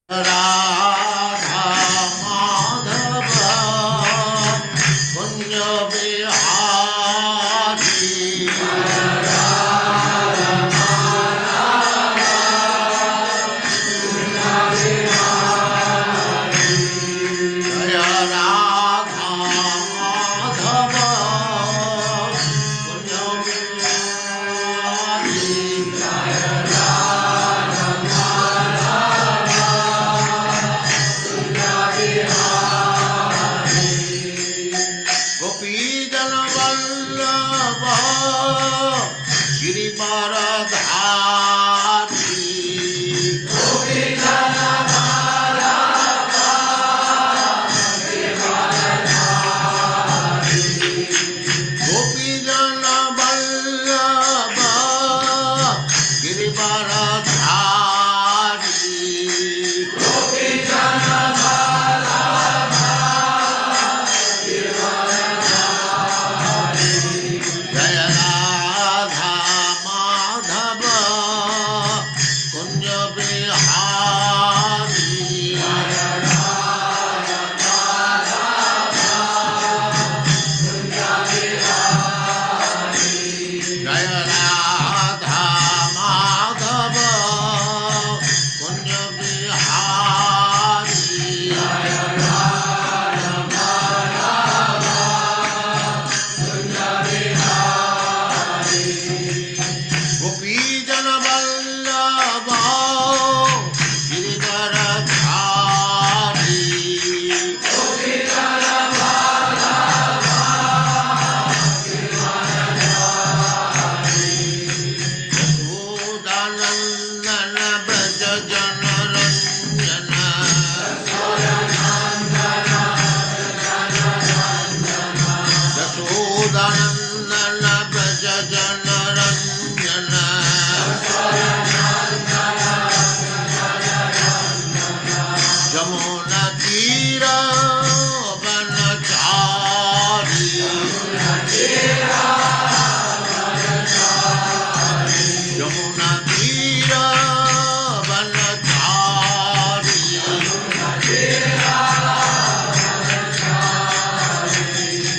राधा माधव कुंज बिहारी जय राधा माधव कुंज बिहारी गोपीजन वल्लभ गिरिवरधारी गोपीजन वल्लभ गिरिवरधारी जय राधा माधव कुंज बिहारी जय राधा माधव कुंज बिहारी गोपीजन वल्लभ गिरिवरधारी यशोदानंदन ब्रज जन रंजन यशोदानंदन ब्रज जन रंजन जमुना तीर वनचारी यमुना तीर वनचारी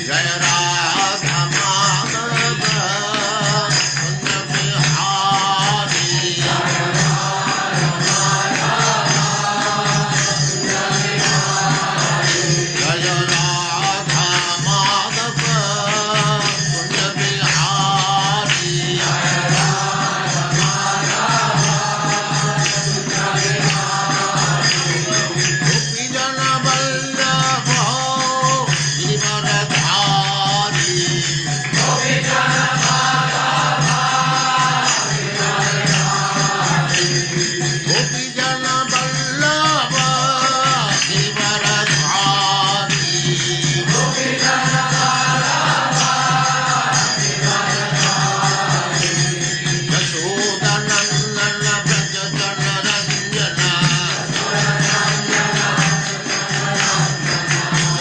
जय राधा माधव कुंज बिहारी जय राधा माधव कुंज बिहारी गोपीजन वल्लभ गिरिवरधारी गोपीजन वल्लभ गिरिवरधारी यशोदानंदन ब्रज जन रंजन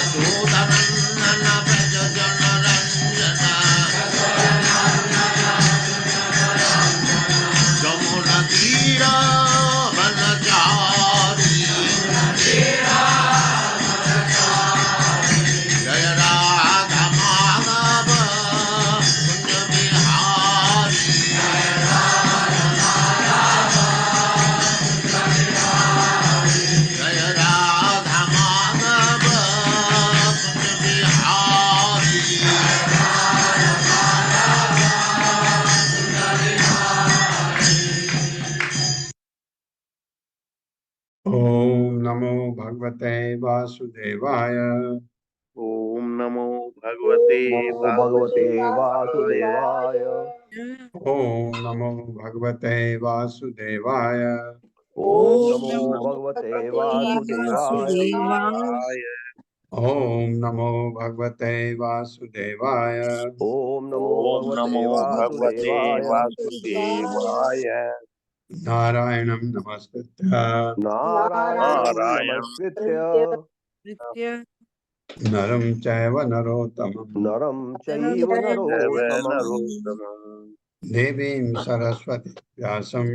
यशोदानंदन ब्रज जन रंजन जमुना तीर वनचारी जय राधा माधव कुंज बिहारी जय राधा माधव कुंज बिहारी ओम नमो भगवते वासुदेवाय ओम नमो भगवते वासुदेवाय ओम नमो भगवते वासुदेवाय ओम ओम नमो नमो भगवते भगवते वासुदेवाय वासुदेवाय ओम नमो भगवते वासुदेवाय ओम नमो ओम भगवते नमो भगवते वासुदेवाय वासुदेवाय नारायणं नमस्कृत्य नारायणं नारायण नमस्कृत्य नरं चैव नरोत्तमं नरं चैव नरोत्तमं नरोत्तमम् देवीं सरस्वती व्यासं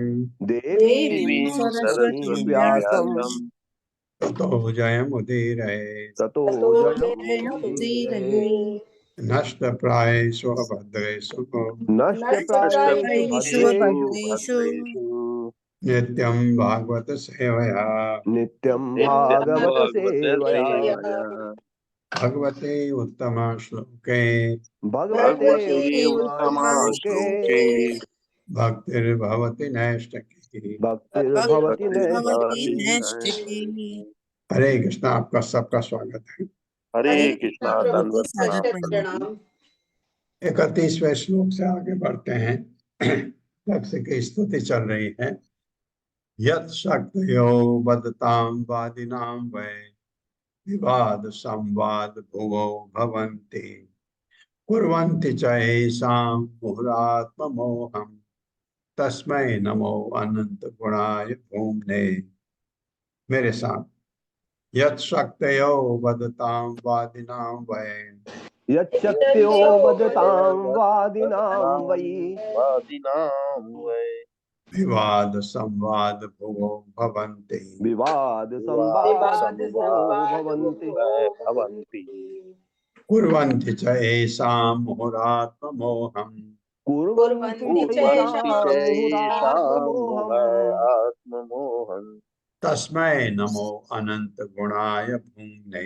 देवीं देवीं सरस्वतीं सरस्वती व्यासं व्यासम् ततो जयमुदीरये ततो जयमुदीरये नष्टप्रायेषु अभद्रेषु नष्टप्रायेषु नष्टप्रायेषु भद्रेषु भद्रेषु नित्यं भागवत सेवया नित्यं नित्यं भागवत भागवत सेवया सेवया भगवते उत्तम श्लोके भगवते भगवते उत्तम उत्तमा श्लोके श्लोके भक्तिर्भवति नैष्ठिकी। भक्तिर्भवति भक्तिर्भवति नैष्ठिकी। नैष्ठिकी। हरे कृष्णा, आपका सबका स्वागत है। हरे हरे कृष्णा कृष्णा प्रभु जी, दंडवत सादर प्रणाम प्रभु प्रणाम। जी। 31वें श्लोक से आगे बढ़ते हैं। भक्त की स्तुति चल रही है। यत् शक्तयो वदतां वादिनां वै विवाद संवाद भुवो भवन्ति कुर्वन्ति च येषां मुहुरात्ममोहम् तस्मै नमो अनंत गुणाय भूम्ने। मेरे साथ, यत् शक्तयो वदतां वादिनां वै यच्शक्त्यो वदतां वादिनां वै वादिनां वै विवाद संवाद भुवो भवन्ति विवाद विवाद संवाद भुवो संवाद भवन्ति भवन्ति कुर्वन्ति च येषां मुहुरात्ममोहम् कुर्वन्ति कुर्वन्ति चैषां चैषां मुहुरात्ममोहम् आत्ममोहम् तस्मै नमो अनंत गुणाय भूम्ने।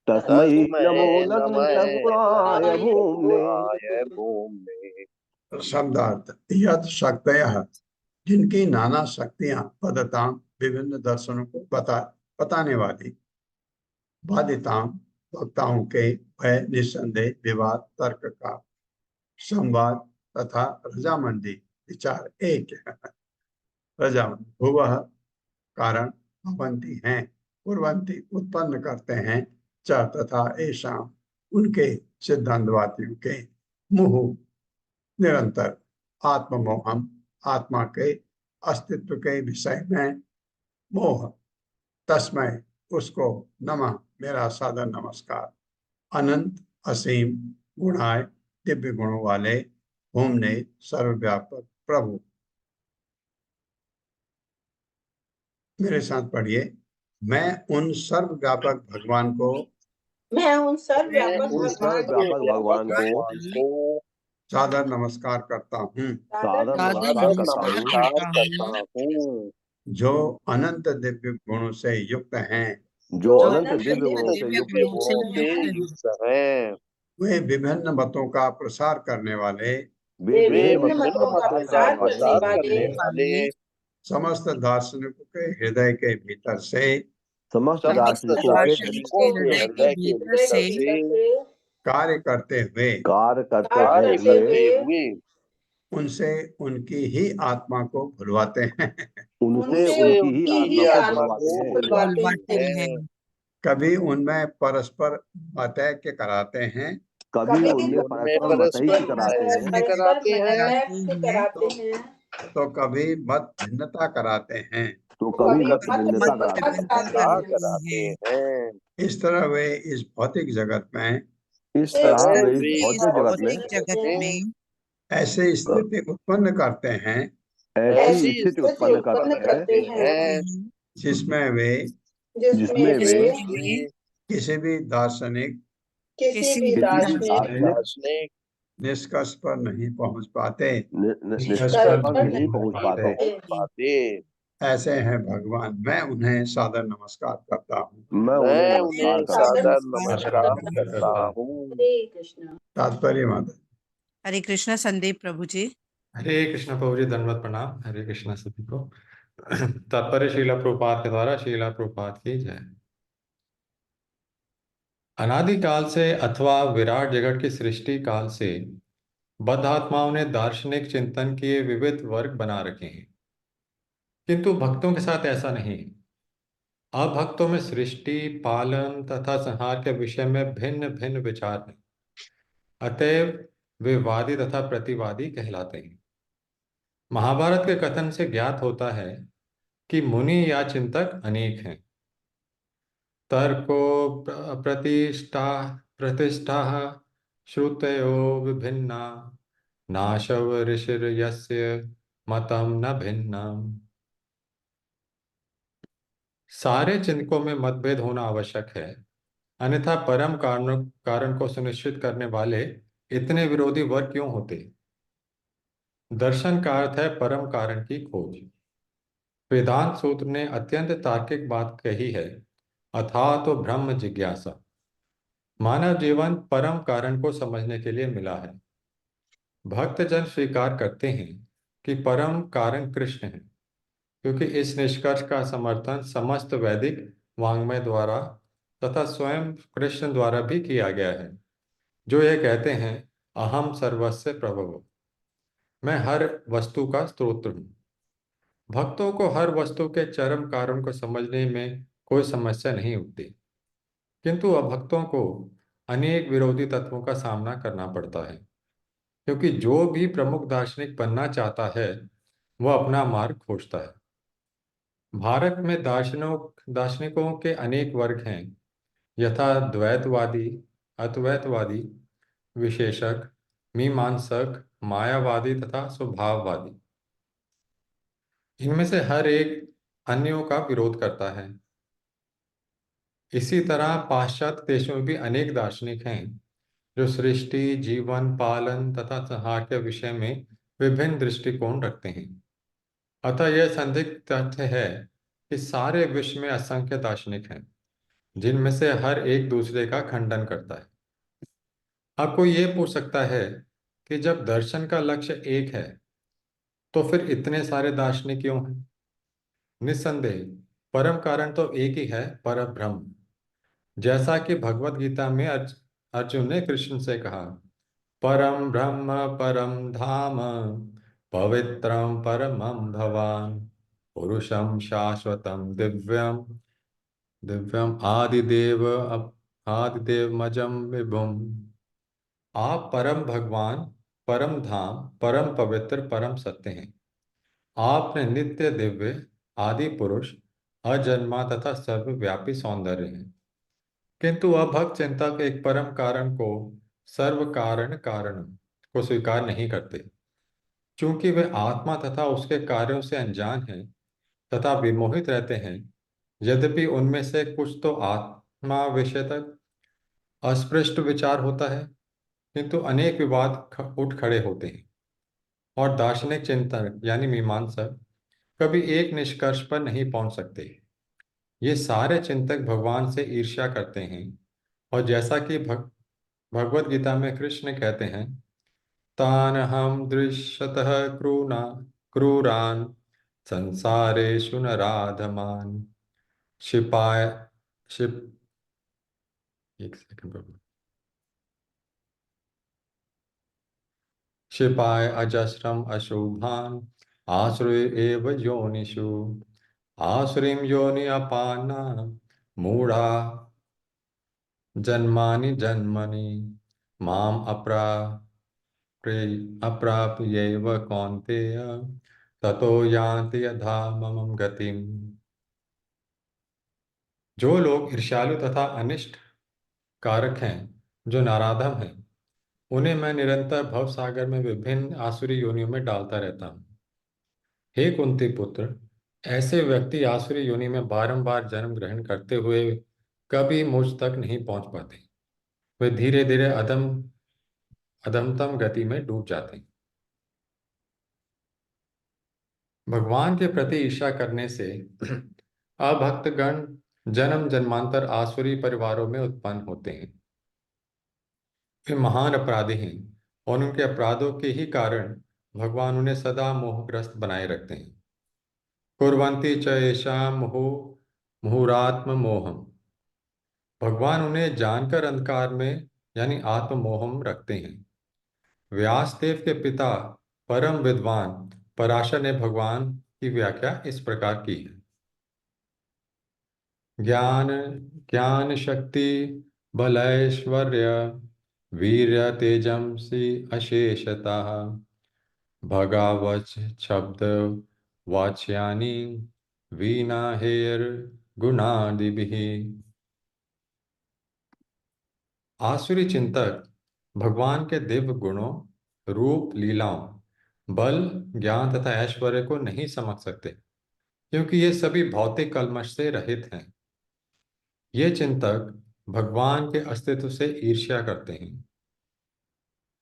तस्मै तस्मै नमो नमः नन्त गुणाय भूम्ने। गुणाय भूम्ने। शब्दार्थ, यत् शक्तयः, जिनकी नाना शक्तियां, पदतां, विभिन्न दर्शनों को बताने वाली, बाधितां, वक्ताओं के, भय निस्संदेह विवाद तर्क का, संवाद तथा रजामंदी विचार एक है। रजामंदी भुवः कारण, भवंती हैं, कुर्वन्ति उत्पन्न करते हैं, च तथा ऐसा उनके सिद्धांतवादियों के, मुहु निरंतर, आत्ममोहम आत्मा के अस्तित्व के विषय में मोह, तस्मय उसको, नमः मेरा सादर नमस्कार, अनंत असीम गुणाय दिव्य गुणों वाले, भूमने सर्वव्यापक प्रभु। मेरे साथ पढ़िए। मैं उन सर्वव्यापक भगवान को मैं उन मैं सर्वव्यापक उन उन भगवान सर्वव्यापक भगवान को को सादर नमस्कार करता हूँ, सादर सादर नमस्कार सादर करता नमस्कार हूँ, नमस्कार करता करता हूँ, हूँ। जो अनंत दिव्य गुणों से युक्त हैं। जो जो अनंत अनंत दिव्य गुणों से दिव्य युक्त गुणों से गुणों से युक्त हैं। युक्त हैं। वे विभिन्न मतों का प्रसार करने वाले, वे वे वे विभिन्न विभिन्न मतों विभिन्न मतों का का मतों प्रसार का प्रसार करने करने प्रसार वाले वाले, करने वाले, समस्त दार्शनिकों के हृदय के भीतर से समस्त समस्त समस्त दार्शनिकों के दार्शनिकों दार्शनिकों हृदय के के से हृदय के हृदय के भीतर भीतर से से कार्य करते हुए, कार्य करते कार्य कार्य हुए करते हुए उनसे उनकी ही आत्मा को भुलवाते हैं। उनसे उनसे उनसे उनकी ही उनकी उनकी ही आत्मा को आत्मा आत्मा बुलवाते को हैं। बुलवाते बुलवाते हैं। हैं। कभी उनमें परस्पर मतैक्य कराते हैं, कभी कभी उनमें उनमें परस्पर परस्पर मतैक्य कराते हैं, महत्व कराते हैं, परस्पर कराते हैं, तो कभी मत भिन्नता कराते हैं। तो तो कभी कभी मत मत भिन्नता कराते हैं। भिन्नता भिन्नता कराते कराते हैं। हैं। इस तरह वे इस भौतिक जगत में इस इस तरह तरह तरह वे इस वे इस भौतिक जगत में भौतिक भौतिक जगत जगत में में ऐसे स्थिति उत्पन्न करते हैं ऐसी ऐसी स्थिति स्थिति उत्पन्न स्थिति उत्पन्न करते उत्पन्न हैं करते करते हैं, हैं, जिसमें वे जिसमें जिसमें वे वे वे किसी भी दार्शनिक किसी भी किसी भी दार्शनिक दार्शनिक दार्शनिक निष्कर्ष पर नहीं पहुंच पाते। निष्कर्ष निष्कर्ष पर पर नहीं पहुंच नहीं पाते। पहुंच पहुंचते। पाते। ऐसे हैं भगवान, मैं उन्हें सादर नमस्कार करता हूँ। मैं उन्हें मैं नमस्कार उन्हें करता सादर हूँ। सादर नमस्कार नमस्कार करता करता हूँ। हूँ। हरे कृष्णा। तात्पर्य माता, हरे कृष्णा संदीप प्रभु जी। हरे कृष्ण प्रभु जी, दंडवत प्रणाम। हरे कृष्णा सभी को। तात्पर्य शीला प्रभुपाद के द्वारा शीला प्रभुपाद की जय। अनादिकाल से अथवा विराट जगत की सृष्टि काल से बद्ध आत्माओं ने दार्शनिक चिंतन के विविध वर्ग बना रखे हैं, किंतु भक्तों के साथ ऐसा नहीं है। अभक्तों में सृष्टि, पालन तथा संहार के विषय में भिन्न भिन्न विचार हैं, अतएव वे वादी तथा प्रतिवादी कहलाते हैं। महाभारत के कथन से ज्ञात होता है कि मुनि या चिंतक अनेक हैं। तर्को प्रतिष्ठा प्रतिष्ठा श्रुतयो विभिन्ना नाशव ऋषिर्यस्य मतम न भिन्नम। सारे चिंतकों में मतभेद होना आवश्यक है, अन्यथा परम कारण को सुनिश्चित करने वाले इतने विरोधी वर्ग क्यों होते। दर्शन का अर्थ है परम कारण की खोज। वेदांत सूत्र ने अत्यंत तार्किक बात कही है, अथातो तो ब्रह्म जिज्ञासा। मानव जीवन परम कारण को समझने के लिए मिला है। भक्तजन स्वीकार करते हैं कि परम कारण कृष्ण है, क्योंकि इस निष्कर्ष का समर्थन समस्त वैदिक वाङ्मय द्वारा तथा स्वयं कृष्ण द्वारा भी किया गया है, जो ये कहते हैं, अहम सर्वस्य प्रभव, मैं हर वस्तु का स्रोत हूँ। भक्तों को हर वस्तु के चरम कारण को समझने में कोई समस्या नहीं उठती, किंतु अभक्तों को अनेक विरोधी तत्वों का सामना करना पड़ता है, क्योंकि जो भी प्रमुख दार्शनिक बनना चाहता है वह अपना मार्ग खोजता है। भारत में दार्शनिकों के अनेक वर्ग हैं, यथा द्वैतवादी, अद्वैतवादी, विशेषक, मीमांसक, मायावादी तथा स्वभाववादी। इनमें से हर एक अन्यों का विरोध करता है। इसी तरह पाश्चात्य देशों में भी अनेक दार्शनिक हैं जो सृष्टि, जीवन, पालन तथा संहार के विषय में विभिन्न दृष्टिकोण रखते हैं। अतः यह संदिग्ध तथ्य है कि सारे विश्व में असंख्य दार्शनिक हैं, जिनमें से हर एक दूसरे का खंडन करता है। अब कोई ये पूछ सकता है कि जब दर्शन का लक्ष्य एक है तो फिर इतने सारे दार्शनिक क्यों हैं? निस्संदेह परम कारण तो एक ही है, परब्रह्म। जैसा कि भगवत गीता में अर्जुन ने कृष्ण से कहा, परम ब्रह्म परम धाम पवित्रम परमं भवान पुरुषम शाश्वतम दिव्यम दिव्यम आदिदेव मजम विभुम। आप परम भगवान, परम धाम, परम पवित्र, परम सत्य हैं। आपने नित्य दिव्य, आदि पुरुष, अजन्मा तथा सर्वव्यापी सौंदर्य हैं। किंतु अभक्त चिंतक एक परम कारण को, सर्व कारण कारण को स्वीकार नहीं करते, चूंकि वे आत्मा तथा उसके कार्यों से अनजान हैं तथा विमोहित रहते हैं। यद्यपि उनमें से कुछ तो आत्मा विषय तक अस्पृष्ट विचार होता है, किंतु अनेक विवाद उठ खड़े होते हैं और दार्शनिक चिंतक यानी मीमांसक कभी एक निष्कर्ष पर नहीं पहुंच सकते। ये सारे चिंतक भगवान से ईर्ष्या करते हैं, और जैसा कि भगवत गीता में कृष्ण कहते हैं, तान हम दृश्यतः क्रूरान संसारेषु नराधमान क्षिपाय क्षिप एक सेकंड प्रभु क्षिपाय अजस्रम अशुभान आसुरी एव योनिषु आसुरीं योनि अपाना मूढ़ा जन्मानि जन्मनि माम अप्राप्यैव कौन्तेय ततो यान्ति अधमं गतिम्। जो लोग ईर्ष्यालु तथा अनिष्ट कारक हैं, जो नराधम हैं, उन्हें मैं निरंतर भव सागर में विभिन्न आसुरी योनियों में डालता रहता हूँ। हे कुंती पुत्र, ऐसे व्यक्ति आसुरी योनि में बारंबार जन्म ग्रहण करते हुए कभी मुझ तक नहीं पहुंच पाते। वे धीरे धीरे अधमतम गति में डूब जाते हैं। भगवान के प्रति ईर्ष्या करने से अभक्तगण जन्म जन्मांतर आसुरी परिवारों में उत्पन्न होते हैं। वे महान अपराधी हैं और उनके अपराधों के ही कारण भगवान उन्हें सदा मोहग्रस्त बनाए रखते हैं। कुर्वन्ति च येषां मुहुरात्म मोहम। भगवान उन्हें जानकर अंधकार में यानी आत्ममोहम रखते हैं। व्यासदेव के पिता परम विद्वान पराशर ने भगवान की व्याख्या इस प्रकार की है। ज्ञान शक्ति बल ऐश्वर्य वीर्य तेजंसी अशेषता भगावच शब्द वाच्यानि वीणा हेयर गुणादिभिः। आसुरी चिंतक भगवान के दिव्य गुणों, रूप, लीलाओं, बल, ज्ञान तथा ऐश्वर्य को नहीं समझ सकते। क्योंकि ये सभी भौतिक कल्मश से रहित हैं। ये चिंतक भगवान के अस्तित्व से ईर्ष्या करते हैं।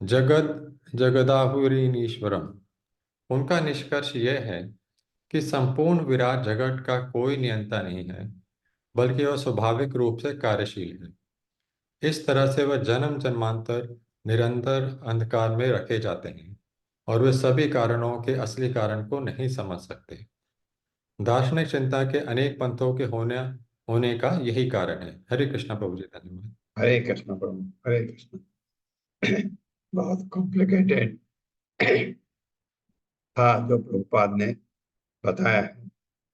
जगत जगदाहुरीनीश्वरम, उनका निष्कर्ष यह है कि संपूर्ण विराट जगत का कोई नियंता नहीं है, बल्कि वह स्वाभाविक रूप से कार्यशील है। इस तरह से वह जन्म जन्मांतर निरंतर अंधकार में रखे जाते हैं और वे सभी कारणों के असली कारण को नहीं समझ सकते। दार्शनिक चिंता के अनेक पंथों के होने का यही कारण है। हरे कृष्णा प्रभु जी, धन्यवाद। हरे कृष्ण प्रभु, हरे कृष्ण। बहुत कॉम्प्लिकेटेड था जो प्रभुपाद ने बताया है,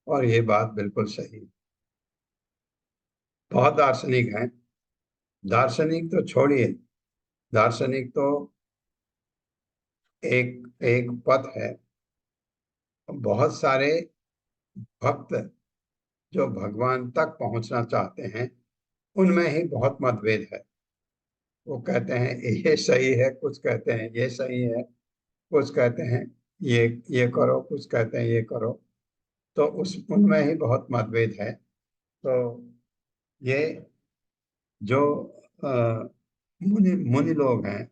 और ये बात बिल्कुल सही है। बहुत दार्शनिक हैं। दार्शनिक तो छोड़िए, दार्शनिक तो एक एक पथ है। बहुत सारे भक्त जो भगवान तक पहुंचना चाहते हैं, उनमें ही बहुत मतभेद है। वो कहते हैं ये सही है, कुछ कहते हैं ये सही है, कुछ कहते हैं ये करो, कुछ कहते हैं ये करो। तो उस उनमें ही बहुत मतभेद है। तो ये जो मुनि मुनि लोग हैं,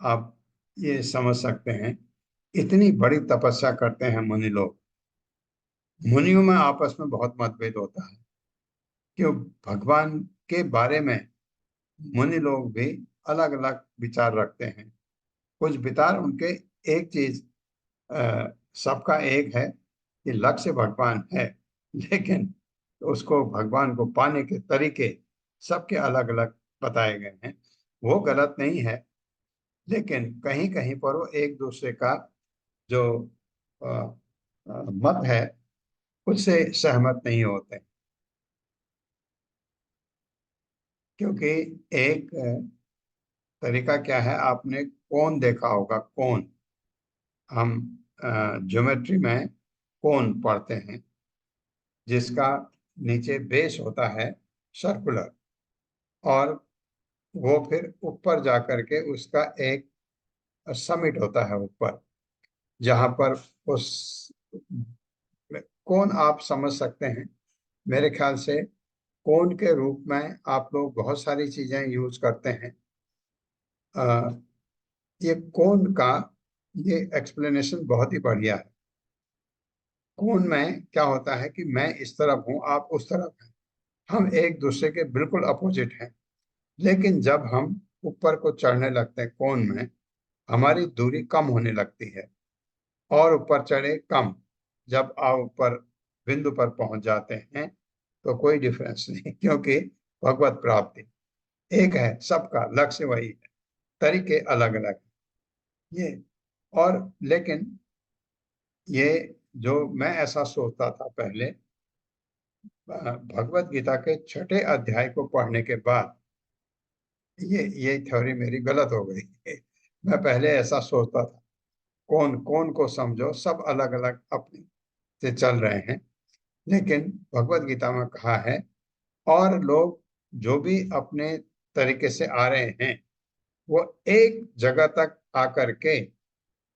आप ये समझ सकते हैं, इतनी बड़ी तपस्या करते हैं मुनि लोग। मुनियों में आपस में बहुत मतभेद होता है, क्यों भगवान के बारे में मुनि लोग भी अलग अलग विचार रखते हैं। कुछ विचार उनके एक चीज सबका एक है कि लक्ष्य भगवान है, लेकिन उसको भगवान को पाने के तरीके सबके अलग अलग बताए गए हैं। वो गलत नहीं है, लेकिन कहीं कहीं पर वो एक दूसरे का जो मत है उससे सहमत नहीं होते। क्योंकि एक तरीका क्या है, आपने कोन देखा होगा। कोन, हम ज्योमेट्री में कोन पढ़ते हैं, जिसका नीचे बेस होता है सर्कुलर, और वो फिर ऊपर जाकर के उसका एक समिट होता है ऊपर, जहां पर उस कोन आप समझ सकते हैं। मेरे ख्याल से कोन के रूप में आप लोग बहुत सारी चीजें यूज करते हैं। ये कोन का ये एक्सप्लेनेशन बहुत ही बढ़िया है। कोन में क्या होता है कि मैं इस तरफ हूं, आप उस तरफ हैं, हम एक दूसरे के बिल्कुल अपोजिट हैं। लेकिन जब हम ऊपर को चढ़ने लगते हैं कोन में, हमारी दूरी कम होने लगती है, और ऊपर चढ़े कम। जब आप ऊपर बिंदु पर पहुंच जाते हैं तो कोई डिफरेंस नहीं, क्योंकि भगवत प्राप्ति एक है, सबका लक्ष्य वही है, तरीके अलग अलग हैं। ये और लेकिन ये जो मैं ऐसा सोचता था पहले, भगवत गीता के 6ठे अध्याय को पढ़ने के बाद ये थ्योरी मेरी गलत हो गई। मैं पहले ऐसा सोचता था, कौन कौन को समझो, सब अलग अलग अपने से चल रहे हैं। लेकिन भगवत गीता में कहा है, और लोग जो भी अपने तरीके से आ रहे हैं, वो एक जगह तक आकर के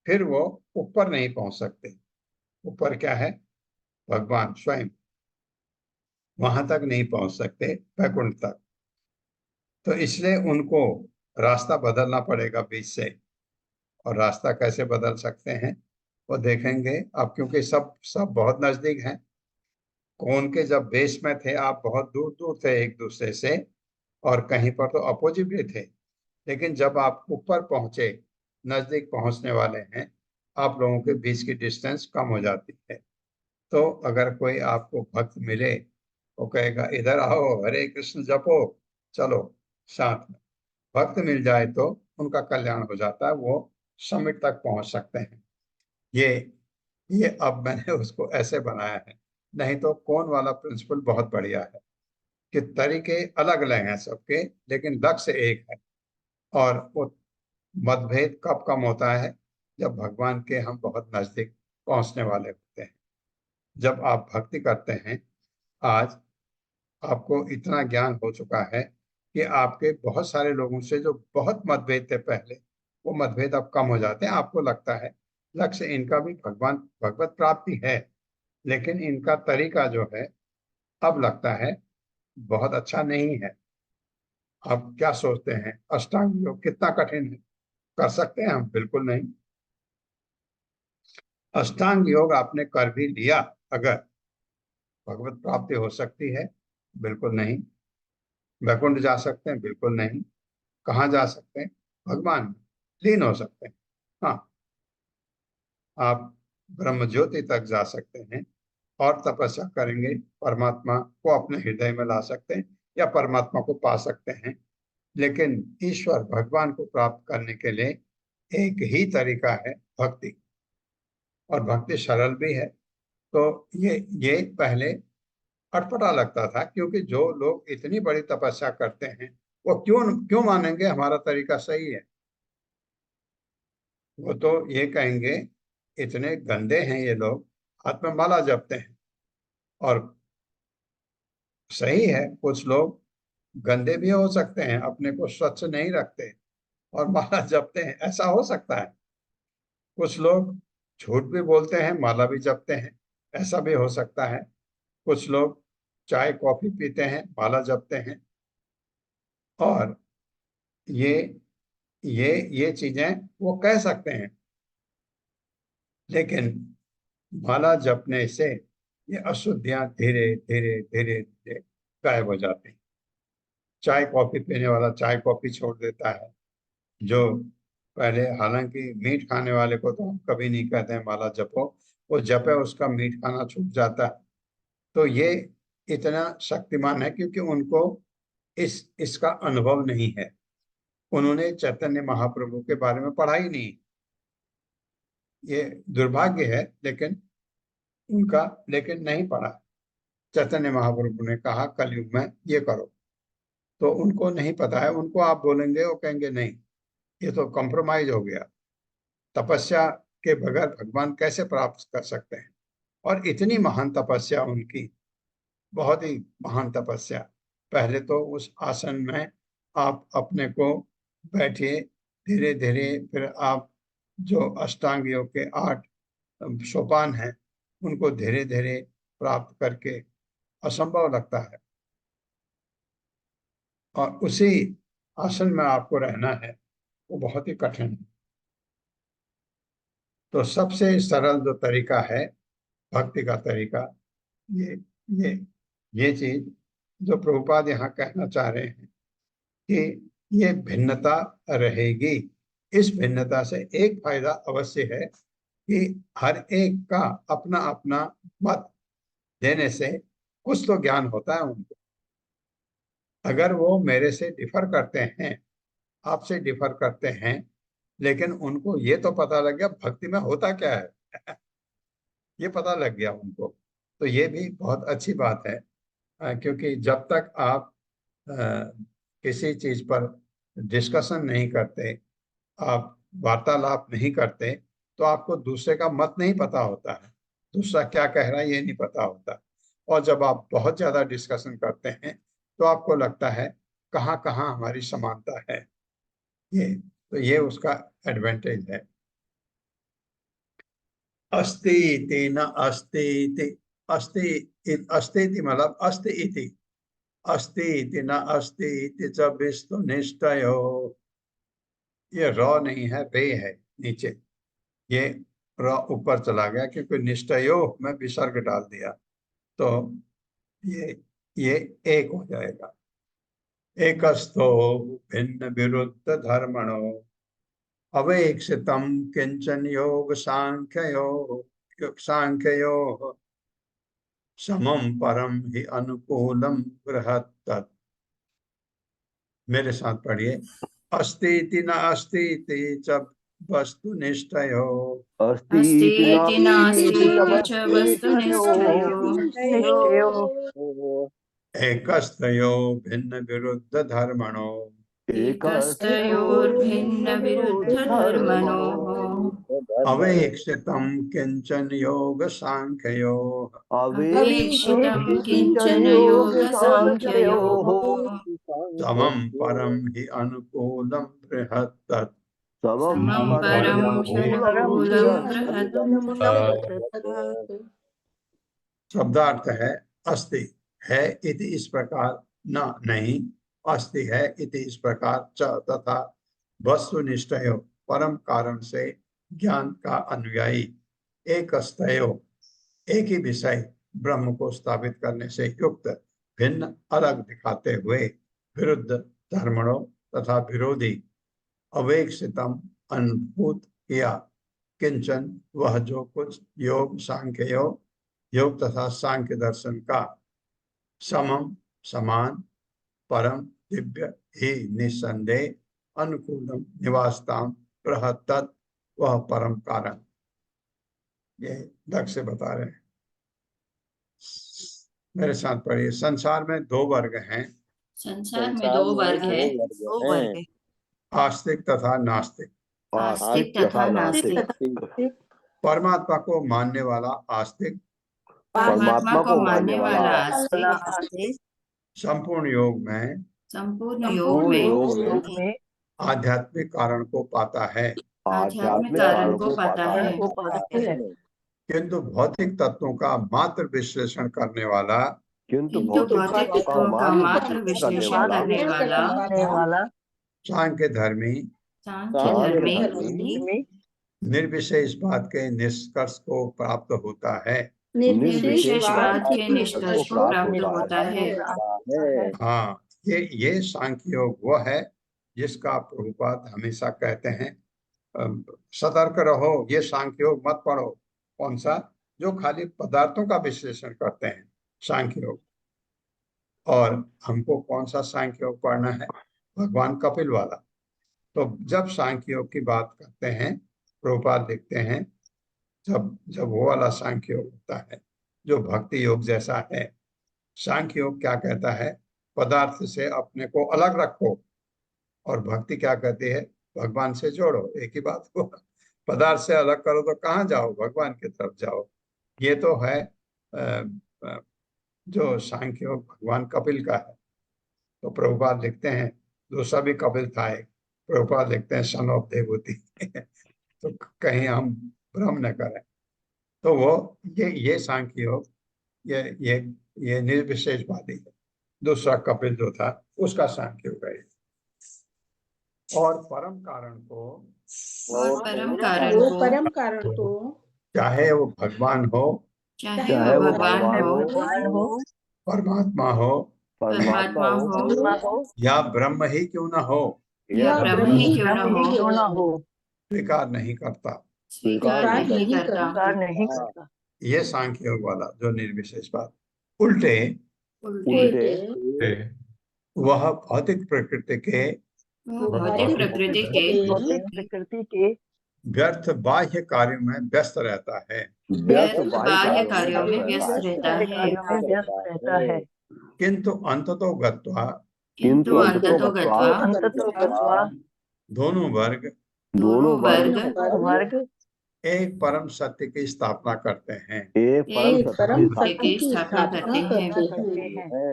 फिर वो ऊपर नहीं पहुंच सकते। ऊपर क्या है? भगवान स्वयं, वहां तक नहीं पहुंच सकते, वैकुंठ तक। तो इसलिए उनको रास्ता बदलना पड़ेगा बीच से। और रास्ता कैसे बदल सकते हैं वो देखेंगे अब, क्योंकि सब सब बहुत नजदीक हैं। कौन के जब बेस में थे आप, बहुत दूर दूर थे एक दूसरे से, और कहीं पर तो अपोजिट भी थे। लेकिन जब आप ऊपर पहुंचे, नजदीक पहुंचने वाले हैं, आप लोगों के बीच की डिस्टेंस कम हो जाती है। तो अगर कोई आपको भक्त मिले, वो कहेगा इधर आओ, हरे कृष्ण जपो, चलो साथ में। भक्त मिल जाए तो उनका कल्याण हो जाता है, वो समिट तक पहुंच सकते हैं। ये अब मैंने उसको ऐसे बनाया है। नहीं तो कौन वाला प्रिंसिपल बहुत बढ़िया है कि तरीके अलग अलग हैं सबके, लेकिन लक्ष्य एक है। और वो मतभेद कब कम होता है? जब भगवान के हम बहुत नजदीक पहुंचने वाले होते हैं। जब आप भक्ति करते हैं, आज आपको इतना ज्ञान हो चुका है कि आपके बहुत सारे लोगों से जो बहुत मतभेद थे पहले, वो मतभेद अब कम हो जाते हैं। आपको लगता है लक्ष्य इनका भी भगवान भगवत प्राप्ति है, लेकिन इनका तरीका जो है अब लगता है बहुत अच्छा नहीं है। आप क्या सोचते हैं, अष्टांग योग कितना कठिन है? कर सकते हैं हम? बिल्कुल नहीं। अष्टांग योग आपने कर भी लिया, अगर भगवत प्राप्ति हो सकती है? बिल्कुल नहीं। वैकुंठ जा सकते हैं? बिल्कुल नहीं। कहाँ जा सकते हैं? भगवान में लीन हो सकते हैं। हाँ, आप ब्रह्म ज्योति तक जा सकते हैं और तपस्या करेंगे, परमात्मा को अपने हृदय में ला सकते हैं या परमात्मा को पा सकते हैं। लेकिन ईश्वर भगवान को प्राप्त करने के लिए एक ही तरीका है, भक्ति। और भक्ति सरल भी है। तो ये पहले अटपटा लगता था, क्योंकि जो लोग इतनी बड़ी तपस्या करते हैं वो क्यों क्यों मानेंगे हमारा तरीका सही है? वो तो ये कहेंगे इतने गंदे हैं ये लोग, हाथ में माला जपते हैं। और सही है, कुछ लोग गंदे भी हो सकते हैं, अपने को स्वच्छ नहीं रखते और माला जपते हैं, ऐसा हो सकता है। कुछ लोग झूठ भी बोलते हैं, माला भी जपते हैं, ऐसा भी हो सकता है। कुछ लोग चाय कॉफी पीते हैं, माला जपते हैं। और ये ये चीजें वो कह सकते हैं, लेकिन माला जपने से ये अशुद्धियां धीरे धीरे धीरे धीरे गायब हो जाती हैं। चाय कॉफी पीने वाला चाय कॉफी छोड़ देता है। जो पहले, हालांकि मीठ खाने वाले को तो हम कभी नहीं कहते हैं माला जपो, वो जपे उसका मीठ खाना छूट जाता है। तो ये इतना शक्तिमान है क्योंकि उनको इसका अनुभव नहीं है। उन्होंने चैतन्य महाप्रभु के बारे में पढ़ा ही नहीं। ये दुर्भाग्य है, लेकिन नहीं पढ़ा। चैतन्य महाप्रभु ने कहा कलयुग में ये करो, तो उनको नहीं पता है। उनको आप बोलेंगे, वो कहेंगे नहीं, ये तो कॉम्प्रोमाइज हो गया। तपस्या के बगैर भगवान कैसे प्राप्त कर सकते हैं? और इतनी महान तपस्या उनकी, बहुत ही महान तपस्या। पहले तो उस आसन में आप अपने को बैठिए, धीरे धीरे फिर आप जो अष्टांग योग के 8 सोपान हैं उनको धीरे धीरे प्राप्त करके असंभव लगता है। और उसी आसन में आपको रहना है, वो बहुत ही कठिन है। तो सबसे सरल जो तरीका है भक्ति का तरीका, ये ये ये चीज जो प्रभुपाद यहाँ कहना चाह रहे हैं कि ये भिन्नता रहेगी। इस भिन्नता से एक फायदा अवश्य है कि हर एक का अपना अपना मत देने से कुछ तो ज्ञान होता है उनको। अगर वो मेरे से डिफर करते हैं, आपसे डिफर करते हैं, लेकिन उनको ये तो पता लग गया भक्ति में होता क्या है ये पता लग गया उनको, तो ये भी बहुत अच्छी बात है। क्योंकि जब तक आप किसी चीज पर डिस्कशन नहीं करते, आप वार्तालाप नहीं करते, तो आपको दूसरे का मत नहीं पता होता है, दूसरा क्या कह रहा है ये नहीं पता होता। और जब आप बहुत ज्यादा डिस्कशन करते हैं तो आपको लगता है कहाँ कहाँ हमारी समानता है। ये उसका एडवांटेज है। अस्ति इति न अस्ति इति, अस्ति इति मतलब अस्ति इति, अस्ति इति न अस्ति इति च विस्तुनिष्ठयो। ये र नहीं है, रे है नीचे, ये र ऊपर चला गया क्योंकि निष्ठयो में विसर्ग डाल दिया, तो ये एक हो जाएगा। एकस्थो भिन्न विरुद्ध धर्मणो अवेक्षितम किंचन योग सांख्यो समम परम ही अनुकूलम बृहत् तत्। मेरे साथ पढ़िए। अस्ति इति न अस्ति इति च वस्तुनिष्ठयो अस्ति अस्ति इति इति नास्ति नास्ति इति च वस्तुनिष्ठयो एकस्थयो भिन्न विरुद्ध धर्मणो एकस्तयोर्भिन्नविरुद्धधर्मणोः अवेक्षितम किंचन योग सांख्यो अवेक्षितं किंचन योगसांख्ययोः समम परम ही अनुकूलम बृहत् तत्। समं परं ह्यनुकूलं बृहत्। शब्दार्थ है अस्ति है इति इस प्रकार न नहीं, अस्ति है इति इस प्रकार च तथा वस्तुनिष्ठयो परम कारण से ज्ञान का अनुयायी एकस्तयो एक ही विषय ब्रह्म को स्थापित करने से युक्त भिन्न अलग दिखाते हुए विरुद्ध धर्मणों तथा विरोधी अवेक्षितम अनुभूत किया। किंचन वह जो कुछ योग सांख्य योग तथा सांख्य दर्शन का समम समान परम दिव्य ही निसंदेह अनुकूलम निवासताम बृहत्तत् वह परम कारण। ये दक्ष से बता रहे हैं। मेरे साथ पढ़िए। संसार में दो वर्ग हैं, संसार में दो वर्ग है, दो वर्ग है, आस्तिक तथा नास्तिक। आस्तिक तथा नास्तिक। परमात्मा को मानने वाला आस्तिक, परमात्मा को मानने वाला आस्तिक संपूर्ण योग में संपूर्ण योग में आध्यात्मिक कारण को पाता है, आध्यात्मिक कारण को पाता है, किंतु भौतिक तत्वों का मात्र विश्लेषण करने वाला किंतु भौतिक तत्वों का मात्र विश्लेषण करने वाला सांख्य धर्मी सांख्य धर्मी निर्विशेष बात के निष्कर्ष को प्राप्त होता है। निर्विशेष बात के निष्कर्ष को प्राप्त होता है। हाँ, ये सांख्य योग वो है जिसका प्रभुपाद हमेशा कहते हैं सतर्क रहो, ये सांख्य योग मत पढ़ो। कौन सा? जो खाली पदार्थों का विश्लेषण करते हैं, सांख्य योग। और हमको कौन सा सांख्य योग पढ़ना है? भगवान कपिल वाला। तो जब सांख्य योग की बात करते हैं, प्रभुपाद लिखते हैं, जब वो वाला सांख्य योग होता है जो भक्ति योग जैसा है। सांख्य योग क्या कहता है? पदार्थ से अपने को अलग रखो। और भक्ति क्या कहती है? भगवान से जोड़ो। एक ही बात हो। पदार्थ से अलग करो तो कहाँ जाओ? भगवान की तरफ जाओ। ये तो है जो सांख्य योग भगवान कपिल का है। तो प्रभुपाद लिखते हैं, दूसरा भी कपिल था एक, प्रभुपाद लिखते हैं सन ऑफ देवूति। तो कहीं हम भ्रम न करें। तो वो ये सांख्य योग ये निर्विशेषवादी है। दूसरा कपिल जो था उसका सांख्य योग है। और परम कारण को चाहे वो भगवान हो, चाहे वो भगवान हो, परमात्मा हो या ब्रह्म ही क्यों ना हो, ब्रह्म ही क्यों न हो, स्वीकार नहीं करता। स्वीकार नहीं करता। ये सांख्य योग वाला जो निर्विशेष बात। उल्टे वह भौतिक प्रकृति के व्यर्थ बाह्य कार्यों में व्यस्त रहता है। बाह्य कार्यों में व्यस्त रहता है। किंतु अंततो गत्वा दोनों वर्ग एक परम सत्य की स्थापना करते हैं।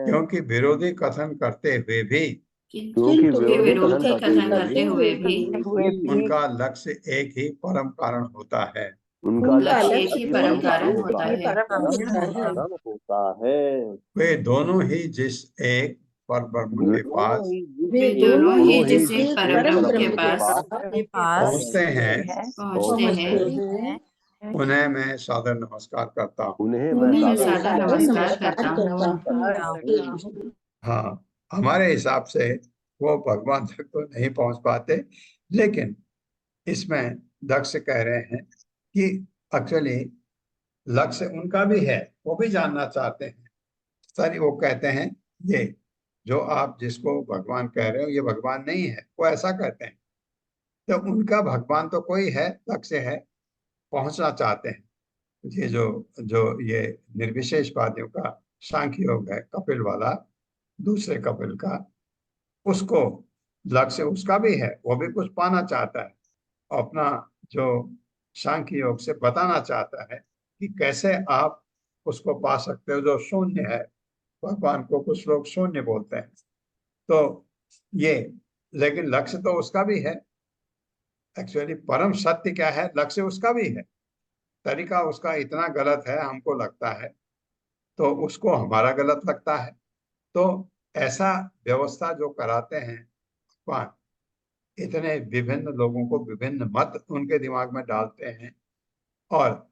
क्योंकि विरोधी कथन करते हुए भी उनका लक्ष्य एक ही परम कारण होता है। वे दोनों ही जिस एक पर ब्रह्म के पास पहुँचते हैं, उन्हें मैं सादर नमस्कार करता हूँ। हाँ, हमारे हिसाब से वो भगवान तक तो नहीं पहुंच पाते, लेकिन इसमें दक्ष कह रहे हैं कि एक्चुअली लक्ष्य उनका भी है, वो भी जानना चाहते हैं। सर वो कहते हैं ये जो आप जिसको भगवान कह रहे हो ये भगवान नहीं है, वो ऐसा कहते हैं। तो उनका भगवान तो कोई है, लक्ष्य है, पहुंचना चाहते हैं। ये जो ये निर्विशेषवादियों का सांख्य योग है, कपिल वाला, दूसरे कपिल का, उसको लक्ष्य उसका भी है, वो भी कुछ पाना चाहता है। अपना जो सांख्य योग से बताना चाहता है कि कैसे आप उसको पा सकते हो जो शून्य है। भगवान को कुछ लोग शून्य बोलते हैं। तो ये, लेकिन लक्ष्य तो उसका भी है। एक्चुअली परम सत्य क्या है, लक्ष्य उसका भी है। तरीका उसका इतना गलत है हमको लगता है तो उसको हमारा गलत लगता है। तो ऐसा व्यवस्था जो कराते हैं भगवान, इतने विभिन्न लोगों को विभिन्न मत उनके दिमाग में डालते हैं, और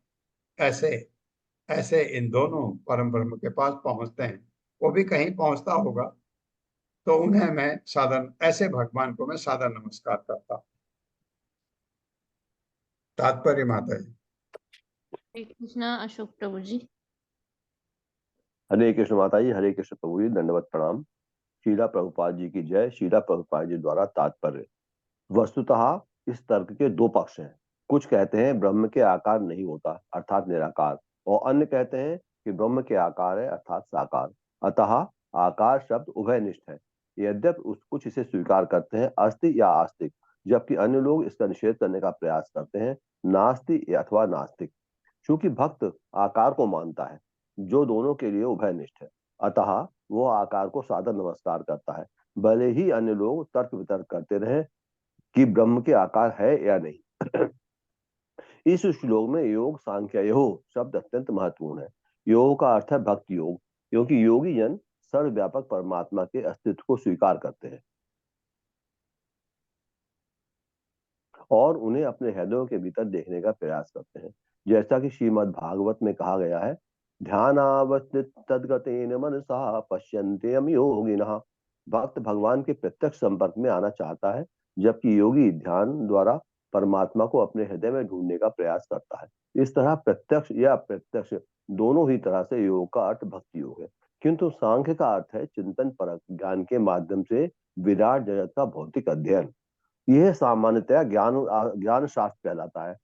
ऐसे ऐसे इन दोनों परम ब्रह्म के पास पहुंचते हैं। वो भी कहीं पहुंचता होगा, तो उन्हें मैं सादर, ऐसे भगवान को मैं सादर नमस्कार करता हूँ। तात्पर्य माता जी। हरे कृष्णा अशोक प्रभु जी। हरे कृष्ण माता जी, हरे कृष्ण प्रभु जी, दंडवत प्रणाम। शीला प्रभुपाद जी की जय। शीला प्रभुपाद जी द्वारा तात्पर्य। वस्तुतः इस तर्क के दो पक्ष हैं। कुछ कहते हैं ब्रह्म के आकार नहीं होता अर्थात निराकार, और अन्य कहते हैं कि ब्रह्म के आकार है अर्थात साकार। अतः आकार शब्द उभयनिष्ठ है। यद्यपि कुछ इसे स्वीकार करते हैं अस्ति या आस्तिक, जबकि अन्य लोग इसका निषेध करने का प्रयास करते हैं नास्ति अथवा नास्तिक। चूंकि भक्त आकार को मानता है जो दोनों के लिए उभयनिष्ठ है, अतः वो आकार को सादर नमस्कार करता है, भले ही अन्य लोग तर्क वितर्क करते रहे कि ब्रह्म के आकार है या नहीं। इस श्लोक में योग सांख्य योग शब्द अत्यंत महत्वपूर्ण है। योग का अर्थ है भक्ति योग, क्योंकि योगी जन सर्वव्यापक परमात्मा के अस्तित्व को स्वीकार करते हैं और उन्हें अपने हृदयों के भीतर देखने का प्रयास करते हैं। जैसा कि श्रीमद् भागवत में कहा गया है, ध्यानावस्थित तद्गतेन मनसा पश्यन्ते योगिनः। भक्त भगवान के प्रत्यक्ष संपर्क में आना चाहता है, जबकि योगी ध्यान द्वारा परमात्मा को अपने हृदय में ढूंढने का प्रयास करता है। इस तरह प्रत्यक्ष या अप्रत्यक्ष दोनों ही तरह से योग का अर्थ भक्ति योग है। किंतु सांख्य का अर्थ है चिंतन परक ज्ञान के माध्यम से विराट जगत का भौतिक अध्ययन। यह सामान्यतया ज्ञान शास्त्र कहलाता है।